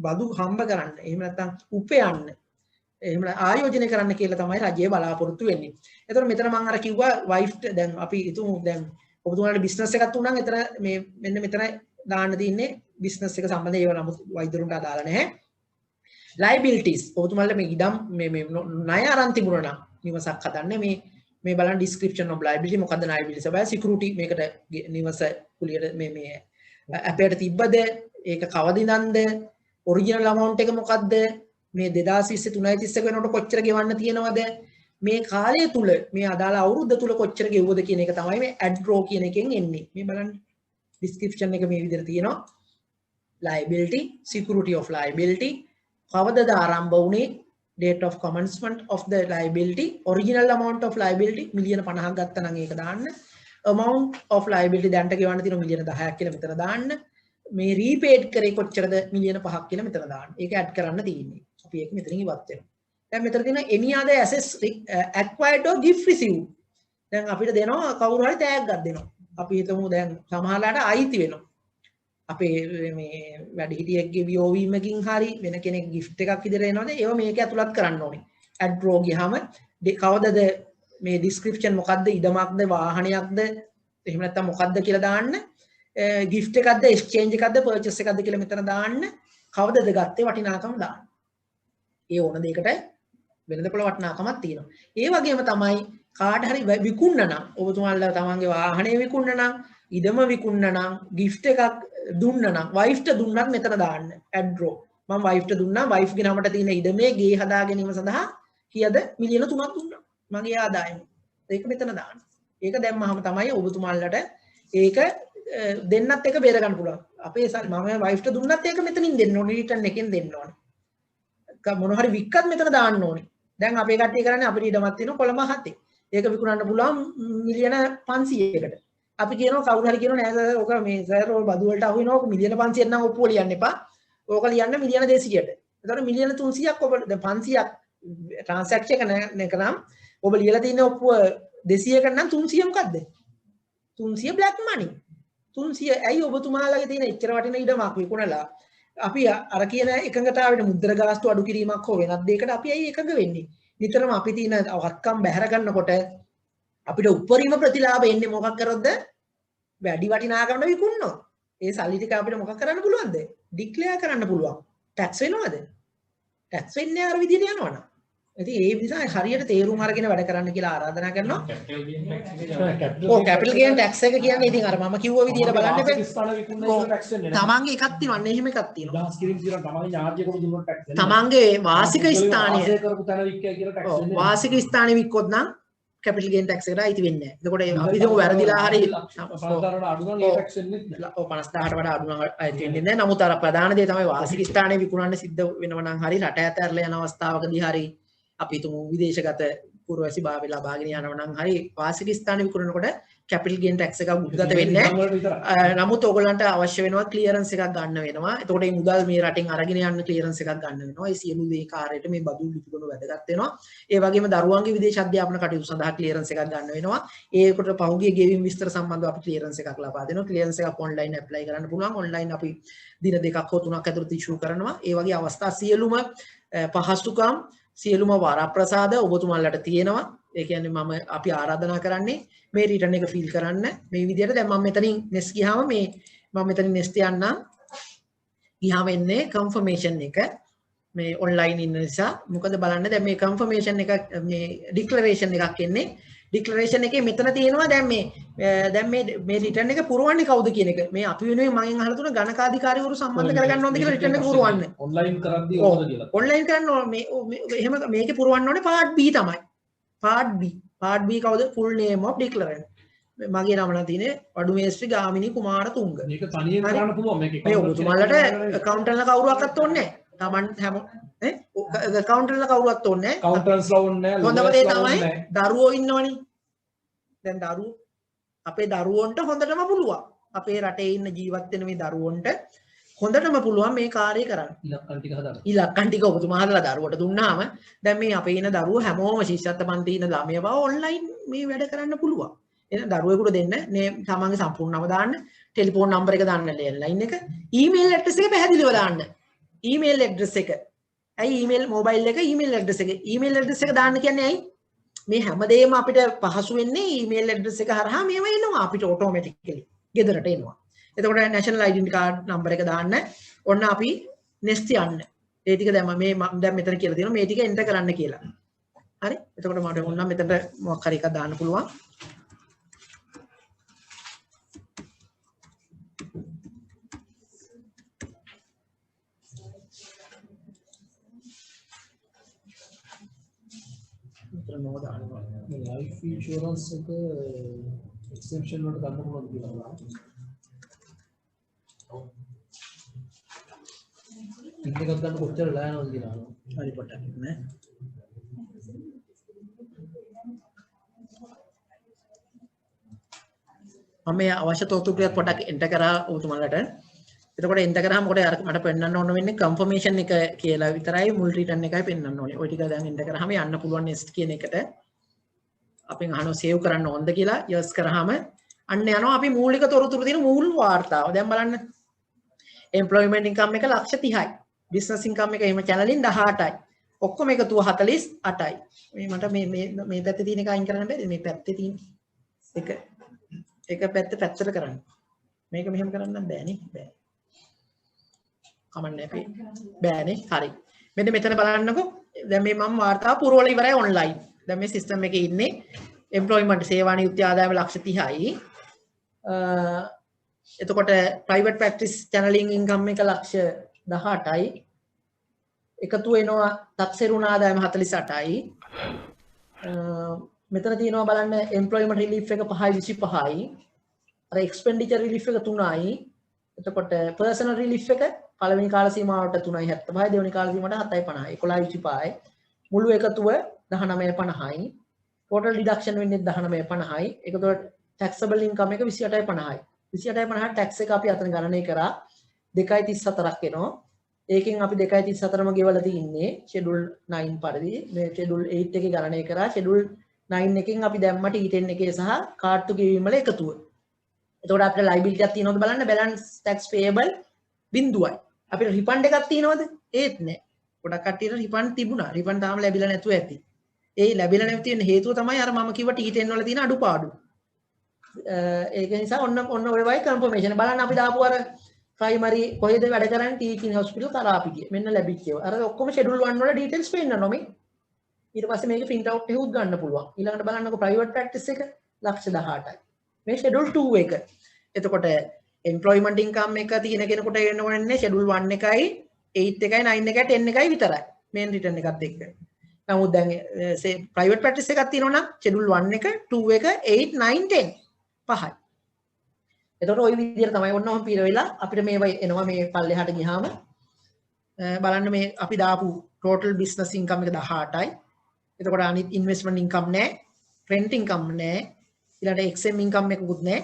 බදු හම්බ කරන්න. එහෙම නැත්නම් උපයන්න. එහෙම ආයෝජනය කරන්න කියලා තමයි රජය බලාපොරොත්තු වෙන්නේ. ඒතර මෙතන මම අර කිව්වා වයිෆ්ට දැන් අපි හිතමු දැන් ඔබතුමාලට බිස්නස් එකක් තුනක් එතන මේ මෙන්න මෙතන දාන්න තියෙන්නේ බිස්නස් එක සම්බන්ධ ඒවා නමුත් වෛද්‍යරුන්ට අදාළ නැහැ. liabilities ඔබතුමාලට මේ ඉඩම් මේ ණය අරන් තිබුණා නම් නිවසක් හදන්න මේ බලන්න description of liability මොකද්ද liability සබය security මේකට නිවස කුලියට මේ අපේට තිබ්බද ඒක කවද ඉඳන්ද original amount එක මොකද්ද මේ 2020 331 වෙනකොට කොච්චර ගෙවන්න තියෙනවද මේ කාලය තුල මේ අදාළ අවුරුද්ද තුල කොච්චර ගෙවුවද කියන එක තමයි මේ add-draw කියන එකෙන් එන්නේ. මේ බලන්න description එක මේ විදිහට තියෙනවා. liability, security of liability, කවදද ආරම්භ වුණේ, date of commencement of the liability, original amount of liability මිලියන 50ක් ගත්තා නම් ඒක දාන්න, amount of liability දැන්ට ගෙවන්න තියෙන මිලියන 10ක් කියලා මෙතන දාන්න, මේ රීපේඩ් කරේ කොච්චරද මිලියන 5ක් කියලා මෙතන දාන්න. ඒක ඇඩ් කරන්න තියෙන්නේ. අපි ඒක මෙතනින් ඉවත් වෙනවා. දැන් මෙතන තියෙන any other assets acquired or gift received. දැන් අපිට දෙනවා කවුරු හරි තෑග්ගක් දෙනවා. අපි හිතමු දැන් සමහරලාට අයිති වෙනවා. අපේ මේ වැඩිහිටියෙක්ගේ වියෝවීමකින් හරි වෙන කෙනෙක් gift එකක් විදිහට එනවද? ඒව මේක ඇතුළත් කරන්න ඕනේ. add row ගියාම කවදද මේ description මොකද්ද, ඉඩමක්ද, වාහනයක්ද, එහෙම නැත්නම් මොකද්ද කියලා දාන්න. gift එකක්ද, exchange එකක්ද, purchase එකක්ද කියලා මෙතන දාන්න. කවදද ගත්තේ වටිනාකම දාන්න. ඒ ඕන දෙයකට වෙනද පොළ වටිනාකමක් තියෙනවා. ඒ වගේම තමයි කාට හරි විකුණන නම්, ඔබතුමාලා තමන්ගේ වාහනේ විකුණන නම්, ඉඩම විකුණන නම්, gift එකක් දුන්න නම්, wife ට දුන්නත් මෙතන දාන්න. add row. මම wife ට දුන්නා, wife ගේ නමට තියෙන ඉඩමේ ගේ හදා ගැනීම සඳහා කීයද? මිලියන 3ක් දුන්නා. මගේ ආදායම. ඒක මෙතන දාන්න. ඒක දැම්මහම තමයි ඔබතුමාලට ඒක දෙන්නත් එක බේර ගන්න පුළුවන්. අපේ මම wife ට දුන්නත් ඒක මෙතනින් දෙන්න ඕනේ, return එකෙන් දෙන්න ඕනේ. මොන හරි වික්කත් මෙතන දාන්න ඕනේ. දැන් අපේ කට්ටිය කරන්නේ අපිට ඉඩමක් තියෙනවා කොළඹ 7. ඒක විකුණන්න පුළුවන් මිලියන 500කට. අපි කියනවා කවුරු හරි කියනවා නෑ සර් ඔක මේ සර් ඔය බදු වලට අහු වෙනවා ඔක මිලියන 500ක් නම් ඔප්පුව ලියන්න එපා. ඕක ලියන්න මිලියන 200ට. එතකොට මිලියන 300ක් ඔබ දැන් 500ක් ට්‍රාන්සැක්ෂන් එක නම් ඔබ ලියලා තියෙන ඔප්පුව 200කට නම් 300 මොකද්ද? 300 black money. 300 ඇයි ඔබතුමාලගේ තියෙන එච්චර වටින ඉඩමක් විකුණලා අපි අර කියන එකඟතාවයට මුද්‍ර ගාස්තු අඩු කිරීමක් හෝ වෙනත් දෙයකට අපි ඇයි එකඟ වෙන්නේ? නිතරම අපි තියෙන වත්කම් බැහැර ගන්නකොට අපිට උපරිම ප්‍රතිලාභ එන්නේ මොකක් කරොත්ද? වැඩි වටිනාකමකට විකුණනවා. ඒ සල්ලි ටික අපිට මොකක් කරන්න පුළුවන්ද? ඩික්ලෙයාර් කරන්න පුළුවන්. ටැක්ස් වෙනවද? ටැක්ස් වෙන්නේ අර විදිහට යනවනම්. ඉතින් ඒ නිසා හරියට තේරුම් අරගෙන වැඩ කරන්න කියලා ආරාධනා කරනවා. ඔව් කැපිටල් ගේන් ටැක්ස් එක කියන්නේ ඉතින් අර මම කිව්ව විදිහට බලන්න එපා. තමන්ගේ එකක් තියෙනවා. අන්න එහෙම එකක් තියෙනවා. තමන්ගේ වාසික ස්ථානය වාසික ස්ථානේ වික්කොත් නම් කැපිටල් ගේන් ටැක්ස් එකට අයිති වෙන්නේ නැහැ. එතකොට අපි හිතමු වැරදිලා හරි 50000ට වඩා අඩු නම් අයිති වෙන්නේ නැහැ. නමුත් අර ප්‍රධාන දේ තමයි වාසික ස්ථානේ විකුණන්න සිද්ධ වෙනවා නම් හරි රට ඇතැරලා යන අවස්ථාවකදී හරි අපි හිතමු විදේශගත පුරවැසි භාවය ලබාගෙන යනවා නම් හරි වාසික ස්ථානේ විකුණනකොට කැපිටල් ගේන් ටැක්ස් එකක් උද්ගත වෙන්නේ නැහැ. නමුත් ඔයගලන්ට අවශ්‍ය වෙනවා ක්ලියරන්ස් එකක් ගන්න වෙනවා. එතකොට මේ මුදල් මේ රටෙන් අරගෙන යන්න ක්ලියරන්ස් එකක් ගන්න වෙනවා. ඒ සියලු දේ කාර්යයට මේ බදු ලිපිගොනු වැදගත් වෙනවා. ඒ වගේම දරුවන්ගේ විදේශ අධ්‍යාපන කටයුතු සඳහා ක්ලියරන්ස් එකක් ගන්න වෙනවා. ඒකට පහුගිය ගෙවීම් විස්තර සම්බන්ධව අපි ක්ලියරන්ස් එකක් ලබා දෙනවා. ක්ලියරන්ස් එකක් ඔන්ලයින් ඇප්ලයි කරන්න පුළුවන්. ඔන්ලයින් අපි දින දෙකක් හෝ තුනක් ඇතුළත ඉෂුව කරනවා. ඒ වගේ අවස්ථා සියලුම පහසුකම් සියලුම වරප්‍රසාද ඔබතුමාලට තියෙනවා. ඒ කියන්නේ අපි ආරාධනා කරන්නේ මේ රිටර්න් එක ෆිල් කරන්න මේ විදිහට. දැන් මම මෙතනින් නෙස් ගියාම මම මෙතනින් නෙස් යන්නම්. ගියාම එන්නේ කන්ෆර්මේෂන් එක. මේ ඔන්ලයින් ඉන්න නිසා මොකද බලන්න දැන් මේ කන්ෆර්මේෂන් එක මේ ඩික්ලරේෂන් එකක් එන්නේ. ඩික්ලරේෂන් එකේ මෙතන තියෙනවා දැන් මේ රිටර්න් එක පුරවන්නේ කවුද කියන එක. මේ අපි වෙනුවෙන් මගෙන් අහලා තුන ගණකාධිකාරීවරු සම්බන්ධ කරගන්න ඕනද කියලා රිටර්න් එක පුරවන්න. ඔන්ලයින් කරද්දී ඕනද කියලා. ඔන්ලයින් කරන්න ඕනේ එහෙම මේකේ පුරවන්න ඕනේ part B තමයි. part B කවුද? full name of declarant. මගේ නම නම් තියෙන්නේ වඩුමේස්ත්‍රි ගාමිණී කුමාරතුංග. මේක තනියෙන් කරන්න පුළුවන් මේක. මේ ඔබතුමාලට accountantලා කවුරුවක්වත් ඕනේ නැහැ. Taman හැම accountantලා කවුරුවත් ඕනේ නැහැ. accountants ලා ඕනේ නැහැ. හොඳම දේ තමයි දරුවෝ ඉන්නවනේ. දැන් දරුවෝ අපේ දරුවන්ට හොඳටම පුළුවන්. අපේ රටේ ඉන්න ජීවත් වෙන මේ දරුවන්ට හොඳටම පුළුවන් මේ කාර්යය කරන්න. ඉලක්කම් ටික හදන්න. ඉලක්කම් ටික ඔබතුමාලා දරුවට දුන්නාම දැන් මේ අපේ ඉන්න දරුවෝ හැමෝම ශිෂ්‍යත්ව පන්ති ඉන්න ළමයා බව ඔන්ලයින් මේ වැඩ කරන්න පුළුවන්. එහෙනම් දරුවෙකුට දෙන්න මේ තමන්ගේ සම්පූර්ණ නම දාන්න, ටෙලිෆෝන් නම්බර් එක දාන්න, ලෑන්ඩ්ලයින් එක, ඊමේල් ඇඩ්‍රස් එක පැහැදිලිව දාන්න. ඊමේල් ඇඩ්‍රස් එක. ඇයි ඊමේල් මොබයිල් එක ඊමේල් ඇඩ්‍රස් එක. ඊමේල් ඇඩ්‍රස් එක දාන්න කියන්නේ ඇයි? මේ හැමදේම අපිට පහසු වෙන්නේ ඊමේල් ඇඩ්‍රස් එක හරහා මේව එනවා අපිට ඔටෝමැටිකලි. ගෙදරට එනවා. එතකොට නැෂනල් ඩෙන්ටිටි කාඩ් නම්බර් එක දාන්න. ඔන්න අපි නෙක්ස්ට් යන්න. ඒ ටික දැන් මම දැන් මෙතන කියලා තියෙනවා මේ ටික එන්ටර් කරන්න කියලා. හරි? එතකොට මට ඕන මෙතනට මොකක් හරි එකක් දාන්න පුළුවන්. මෙතන නෝ දානවා. මේ ලයිෆ් ඉන්ෂුරන්ස් එක එක්සෙප්ෂන් වලට ගන්න පුළුවන් කියලා. ඉන්න එකක් ගන්න කොච්චර වෙලා යනවද කියලා අහනවා. හරි පොඩ්ඩක් නේ. මම මේ අවශ්‍ය තොරතුරු ටිකක් පොඩ්ඩක් එන්ටර් කරා ඔබතුමාලට. එතකොට එන්ටර් කරාම කොට අර මට පෙන්වන්න ඕන වෙන්නේ කන්ෆර්මේෂන් එක කියලා විතරයි මුල් රිටර්න් එකයි පෙන්වන්න ඕනේ. ওই ටික දැන් එන්ටර් කරාම යන්න පුළුවන් next කියන එකට අපෙන් අහනවා සේව් කරන්න ඕනද කියලා. yes කරාම අන්න යනවා අපි මූලික තොරතුරු තියෙන මූල් වාර්තාව. දැන් බලන්න. employment income එක ලක්ෂ 30යි. business income එක එහෙම channelin 18යි. ඔක්කොම එකතුව 48යි. මේ මට මේ පැත්තේ තියෙන එක අයින් කරන්න බැරිද? මේ පැත්තේ තියෙන එක පැත්තට කරන්න. මේක මෙහෙම කරන්න බෑනේ. බෑ. කමන්නේ අපි. බෑනේ. හරි. මෙන්න මෙතන බලන්නකෝ. දැන් මේ මම වාර්තාව පුරවල ඉවරයි online. දැන් මේ සිස්ටම් එකේ ඉන්නේ employment සේවා නියුක්ති ආදායම ලක්ෂ 30යි. එතකොට private practice channeling income එක ලක්ෂ 18යි. එකතු වෙනවා තක්සේරුණ ආදායම 48යි. මෙතන තියෙනවා බලන්න employment relief එක 5.25යි. අර expenditure relief එක 3යි. එතකොට personal relief එක පළවෙනි කාල සීමාවට 3.75යි, දෙවෙනි කාල සීමාවට 7.50යි. 11.25යි. මුළු එකතුව 19.50යි. total deduction වෙන්නේ 19.50යි. ඒකතොට taxable income එක 28.50යි. 28.50 tax එක අපි අතන ගණනය කරා 2.34ක් එනවා. ඒකෙන් අපි 2.34ම ගෙවලා තින්නේ schedule 9 පරිදි. මේ schedule 8 එකේ ගණනය කරා schedule 9 එකෙන් අපි දැම්ම T10 එකේ සහ කාඩ් තු ගෙවීම වල එකතුව. එතකොට අපිට liability එකක් තියෙනවද බලන්න balance tax payable බිඳුවයි. අපිට refund එකක් තියෙනවද? ඒත් නෑ. ගොඩක් කට්ටියට refund තිබුණා. refund තාම ලැබිලා නැතුව ඇති. ඒ ලැබිලා නැති තියෙන හේතුව තමයි අර මම කිව්ව T10 වල තියෙන අඩුපාඩු. ඒක නිසා ඔන්න ඔය වගේ confirmation බලන්න අපි දාපු අර primary කොහෙද වැඩ කරන්නේ teaching hospital කරාපිටිය. මෙන්න ලැබිච්ච ඒවා. අර ඔක්කොම schedule 1 වල details පෙන්නනවා මේ. ඊට පස්සේ මේක print out එකකුත් ගන්න පුළුවන්. ඊළඟට බලන්නකො private practice එක ලක්ෂ 18යි. මේ schedule 2 එක. එතකොට employment income එක තියෙන කෙනෙකුට එන්න ඕනේ schedule 1 එකයි 8 එකයි 9 එකයි 10 එකයි විතරයි. main return එකත් එක්ක. නමුත් දැන් private practice එකක් තියෙනවා නම් schedule 1 එක 2 එක 8 9 10 පහයි. එතකොට ওই විදිහට තමයි ඔන්න ඔහොම පිර වෙලා අපිට මේව එනවා මේ පල්ලෙහාට ගියාම බලන්න මේ අපි දාපු total business income එක 18යි. එතකොට අනිත් investment income නැහැ, rent income නැහැ, ඊළඟට XM income එකකුත් නැහැ.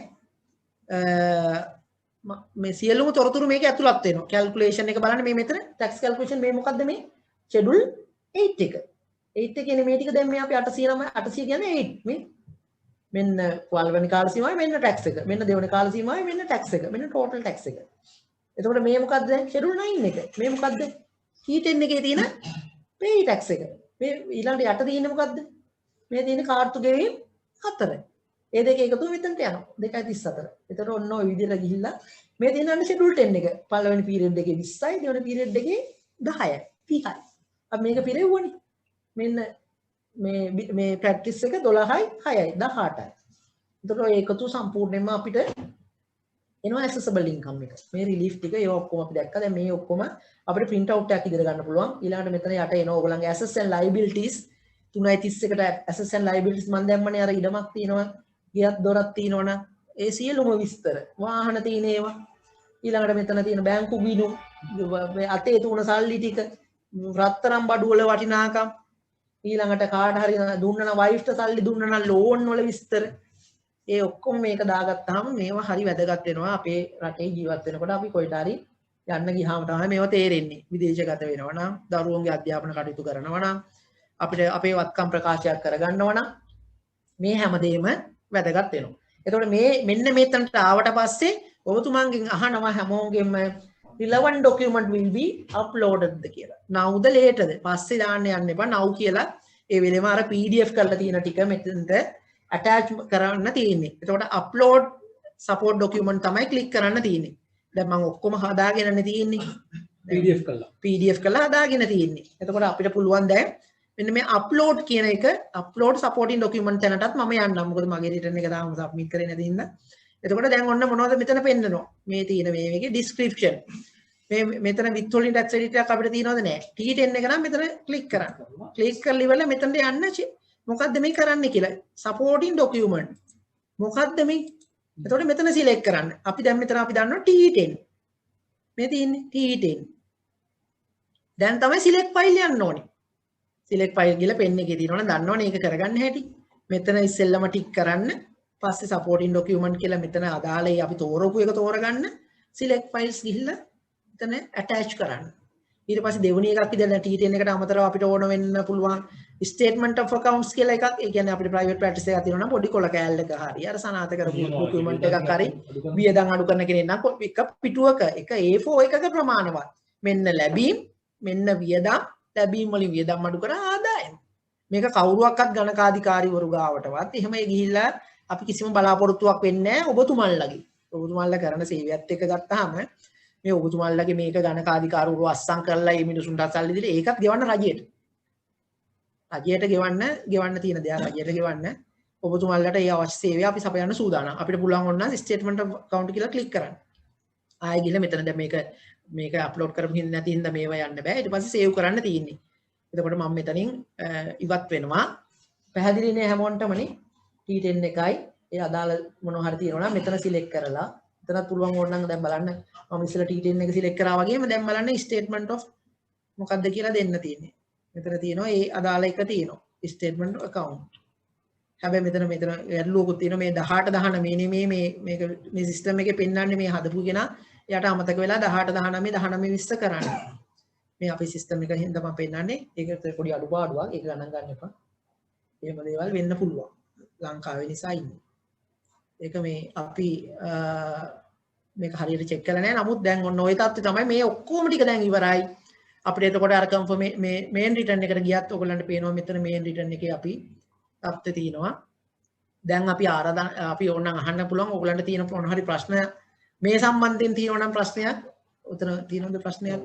මේ සියලුම තොරතුරු මේක ඇතුළත් වෙනවා. calculation එක බලන්න මේ මෙතන tax calculation මේ මොකද්ද මේ schedule 8 එක. 8 එකේ මේ ටික දැන් මේ අපි 800 කියන්නේ 8 මේ මෙන්න පළවෙනි කාල සීමාවයි මෙන්න tax එක. මෙන්න දෙවෙනි කාල සීමාවයි මෙන්න tax එක. මෙන්න total tax එක. එතකොට මේ මොකද්ද දැන් schedule 9 එක. මේ මොකද්ද? T10 එකේ තියෙන pay tax එක. මේ ඊළඟට යට තියෙන්නේ මොකද්ද? මේ තියෙන කාර්තු ගෙවීම් 4. ඒ දෙක එකතුව මෙතනට යනවා 2.34. එතකොට ඔන්න ඔය විදිහට ගිහිල්ලා මේ තියෙන schedule 10 එක. පළවෙනි period එකේ 20යි, දෙවෙනි period එකේ 10යි. 30යි. අපි මේක පිරෙව්වනේ. මෙන්න මේ practice එක 12යි 6යි 18යි. එතකොට ඔය එකතු සම්පූර්ණයෙන්ම අපිට එනවා accessible income එක. මේ relief ටික ඒ ඔක්කොම අපි දැක්කා. දැන් මේ ඔක්කොම අපිට print out එකක් ඉදිරිය ගන්න පුළුවන්. ඊළඟට මෙතන යට එනවා ඔයගොල්ලන්ගේ assets and liabilities 3.31කට assets and liabilities මම දැම්මනේ අර ඉඩමක් තියෙනවා, ගියක් දොරක් තියෙනවනම් ඒ සියලුම විස්තර, වාහන තියෙන ඒවා. ඊළඟට මෙතන තියෙන බැංකු ගිණුම්, අතේ තුන සල්ලි ටික, රත්තරන් බඩු වල වටිනාකම්, ඊළඟට කාට හරි දුන්නා නම් වයිෆ්ට සල්ලි දුන්නා නම් ලෝන් වල විස්තර. ඒ ඔක්කොම මේක දාගත්තාම මේවා හරි වැදගත් වෙනවා අපේ රටේ ජීවත් වෙනකොට. අපි කොයිට හරි යන්න ගියාම තමයි මේවා තේරෙන්නේ. විදේශගත වෙනවා නම්, දරුවන්ගේ අධ්‍යාපන කටයුතු කරනවා නම්, අපිට අපේ වත්කම් ප්‍රකාශයක් කරගන්නවා නම් මේ හැමදේම වැදගත් වෙනවා. එතකොට මේ මෙන්න මෙතනට ආවට පස්සේ ඔබතුමන්ගෙන් අහනවා හැමෝගෙම relevant document will be uploaded කියලා. now the later පස්සේ දාන්න යන්න එපා. now කියලා ඒ වෙලෙම අර PDF කරලා තියෙන ටික මෙතනට attach කරන්න තියෙන්නේ. එතකොට upload support document තමයි click කරන්න තියෙන්නේ. දැන් මම ඔක්කොම හදාගෙනනේ තියෙන්නේ. PDF කරලා හදාගෙන තියෙන්නේ. එතකොට අපිට පුළුවන් දැන් මෙන්න මේ upload කියන එක upload supporting document තැනටත් මම යන්නම්. මොකද මගේ return එක තාම submit කරේ නැති හින්දා. එතකොට දැන් ඔන්න මොනවද මෙතන පෙන්නනවා. මේ තියෙන මේකේ description. මේ මෙතන with holding tax edit එකක් අපිට තියෙනවද නැහැ. T10 එක නම් මෙතන click කරන්න. click කරලා ඉවරලා මෙතනට යන්න මොකද්ද මේ කරන්නේ කියලා. supporting document. මොකද්ද මේ? එතකොට මෙතන select කරන්න. අපි දැන් මෙතන අපි දන්නවා T10. මේ තියෙන්නේ T10. දැන් තමයි select file යන්න ඕනේ. select file ගිහලා pen එකේ තියෙනවනේ දන්නවනේ ඒක කරගන්න හැටි. මෙතන ඉස්සෙල්ලම ටික් කරන්න. පස්සේ supporting document කියලා මෙතන අදාළයි අපි තෝරපු එක තෝරගන්න. select files ගිහිල්ලා මෙතන attach කරන්න. ඊට පස්සේ දෙවෙනි එකක් විදිහට T10 එකට අමතරව අපිට ඕන වෙන්න පුළුවන් statement of accounts කියලා එකක්. ඒ කියන්නේ අපිට private practice එකක් තියෙනවා නම් පොඩි කොල කෑල්ල එක හරි අර සනාථ කරපු document එකක් හරි වියදම් අඩු කරන කෙනෙක් නම් එක පිටුවක එක A4 එකක ප්‍රමාණවත්. මෙන්න ලැබීම් මෙන්න වියදම් ලැබීම් වලින් වියදම් අඩු කර ආදායම්. මේක කවුරුවක්වත් ගණකාධිකාරීවරු ගාවටවත් එහෙම ගිහිල්ලා අපි කිසිම බලාපොරොත්තුවක් වෙන්නේ නැහැ ඔබතුමන්ලගේ. ඔබතුමන්ලා කරන සේවයත් එක්ක ගත්තාම මේ ඔබතුමන්ලගේ මේක ගණකාධිකාරවරු අස්සම් කරලා මේ මිනිසුන්ට සල්ලි දීලා ඒකත් ගෙවන්න රජයට. රජයට ගෙවන්න තියෙන දේවල් රජයට ගෙවන්න ඔබතුමන්ලට ඒ අවශ්‍ය සේවය අපි සපයන්න සූදානම්. අපිට පුළුවන් ඕන නම් ස්ටේට්මන්ට් ඔෆ් account කියලා ක්ලික් කරන්න. ආයෙ ගිහලා මෙතන දැන් මේක අප්ලෝඩ් කරපු හින්දා නැති හින්දා මේවා යන්න බෑ. ඊට පස්සේ සේව් කරන්න තියෙන්නේ. එතකොට මම මෙතනින් ඉවත් වෙනවා. පැහැදිලිනේ හැමෝටමනේ T10 එකයි ඒ අදාළ මොනවා හරි තියෙනවා නම් මෙතන සිලෙක්ට් කරලා එතනත් පුළුවන් ඕන නම් දැන් බලන්න මම ඉස්සෙල්ලා T10 එක සිලෙක්ට් කරා වගේම දැන් බලන්න ස්ටේට්මන්ට් ඔෆ් මොකක්ද කියලා දෙන්න තියෙන්නේ. මෙතන තියෙනවා ඒ අදාළ එක තියෙනවා ස්ටේට්මන්ට් account. හැබැයි මෙතන ගැටලුවකුත් තියෙනවා මේ 18 19 මේ සිස්ටම් එකේ පෙන්වන්නේ මේ හදපු කෙනා එයාට අමතක වෙලා 18 19 19 20 කරන්නේ. මේ අපේ සිස්ටම් එකෙන් හින්දා මම පෙන්නන්නේ ඒක පොඩි අඩුපාඩුවක් ඒක ගණන් ගන්න එපා. එහෙම දේවල් වෙන්න පුළුවන්. ලංකාවේ නිසා ඉන්නේ. ඒක මේ අපි මේක හරියට චෙක් කරලා නැහැ. නමුත් දැන් ඔන්න ওই තත්ත්වය තමයි මේ ඔක්කොම ටික දැන් ඉවරයි. අපිට එතකොට අර කන්ෆර්ම් මේ මේන් රිටර්න් එකට ගියත් ඔයගොල්ලන්ට පේනවා මෙතන මේන් රිටර්න් එකේ අපි තත්ත්වය තියෙනවා. දැන් අපි ඕනනම් අහන්න පුළුවන් ඔයගොල්ලන්ට තියෙන මොන හරි ප්‍රශ්න මේ සම්බන්ධයෙන් තියෙනවා නම් ප්‍රශ්නයක් උතන තියෙනවද ප්‍රශ්නයක්?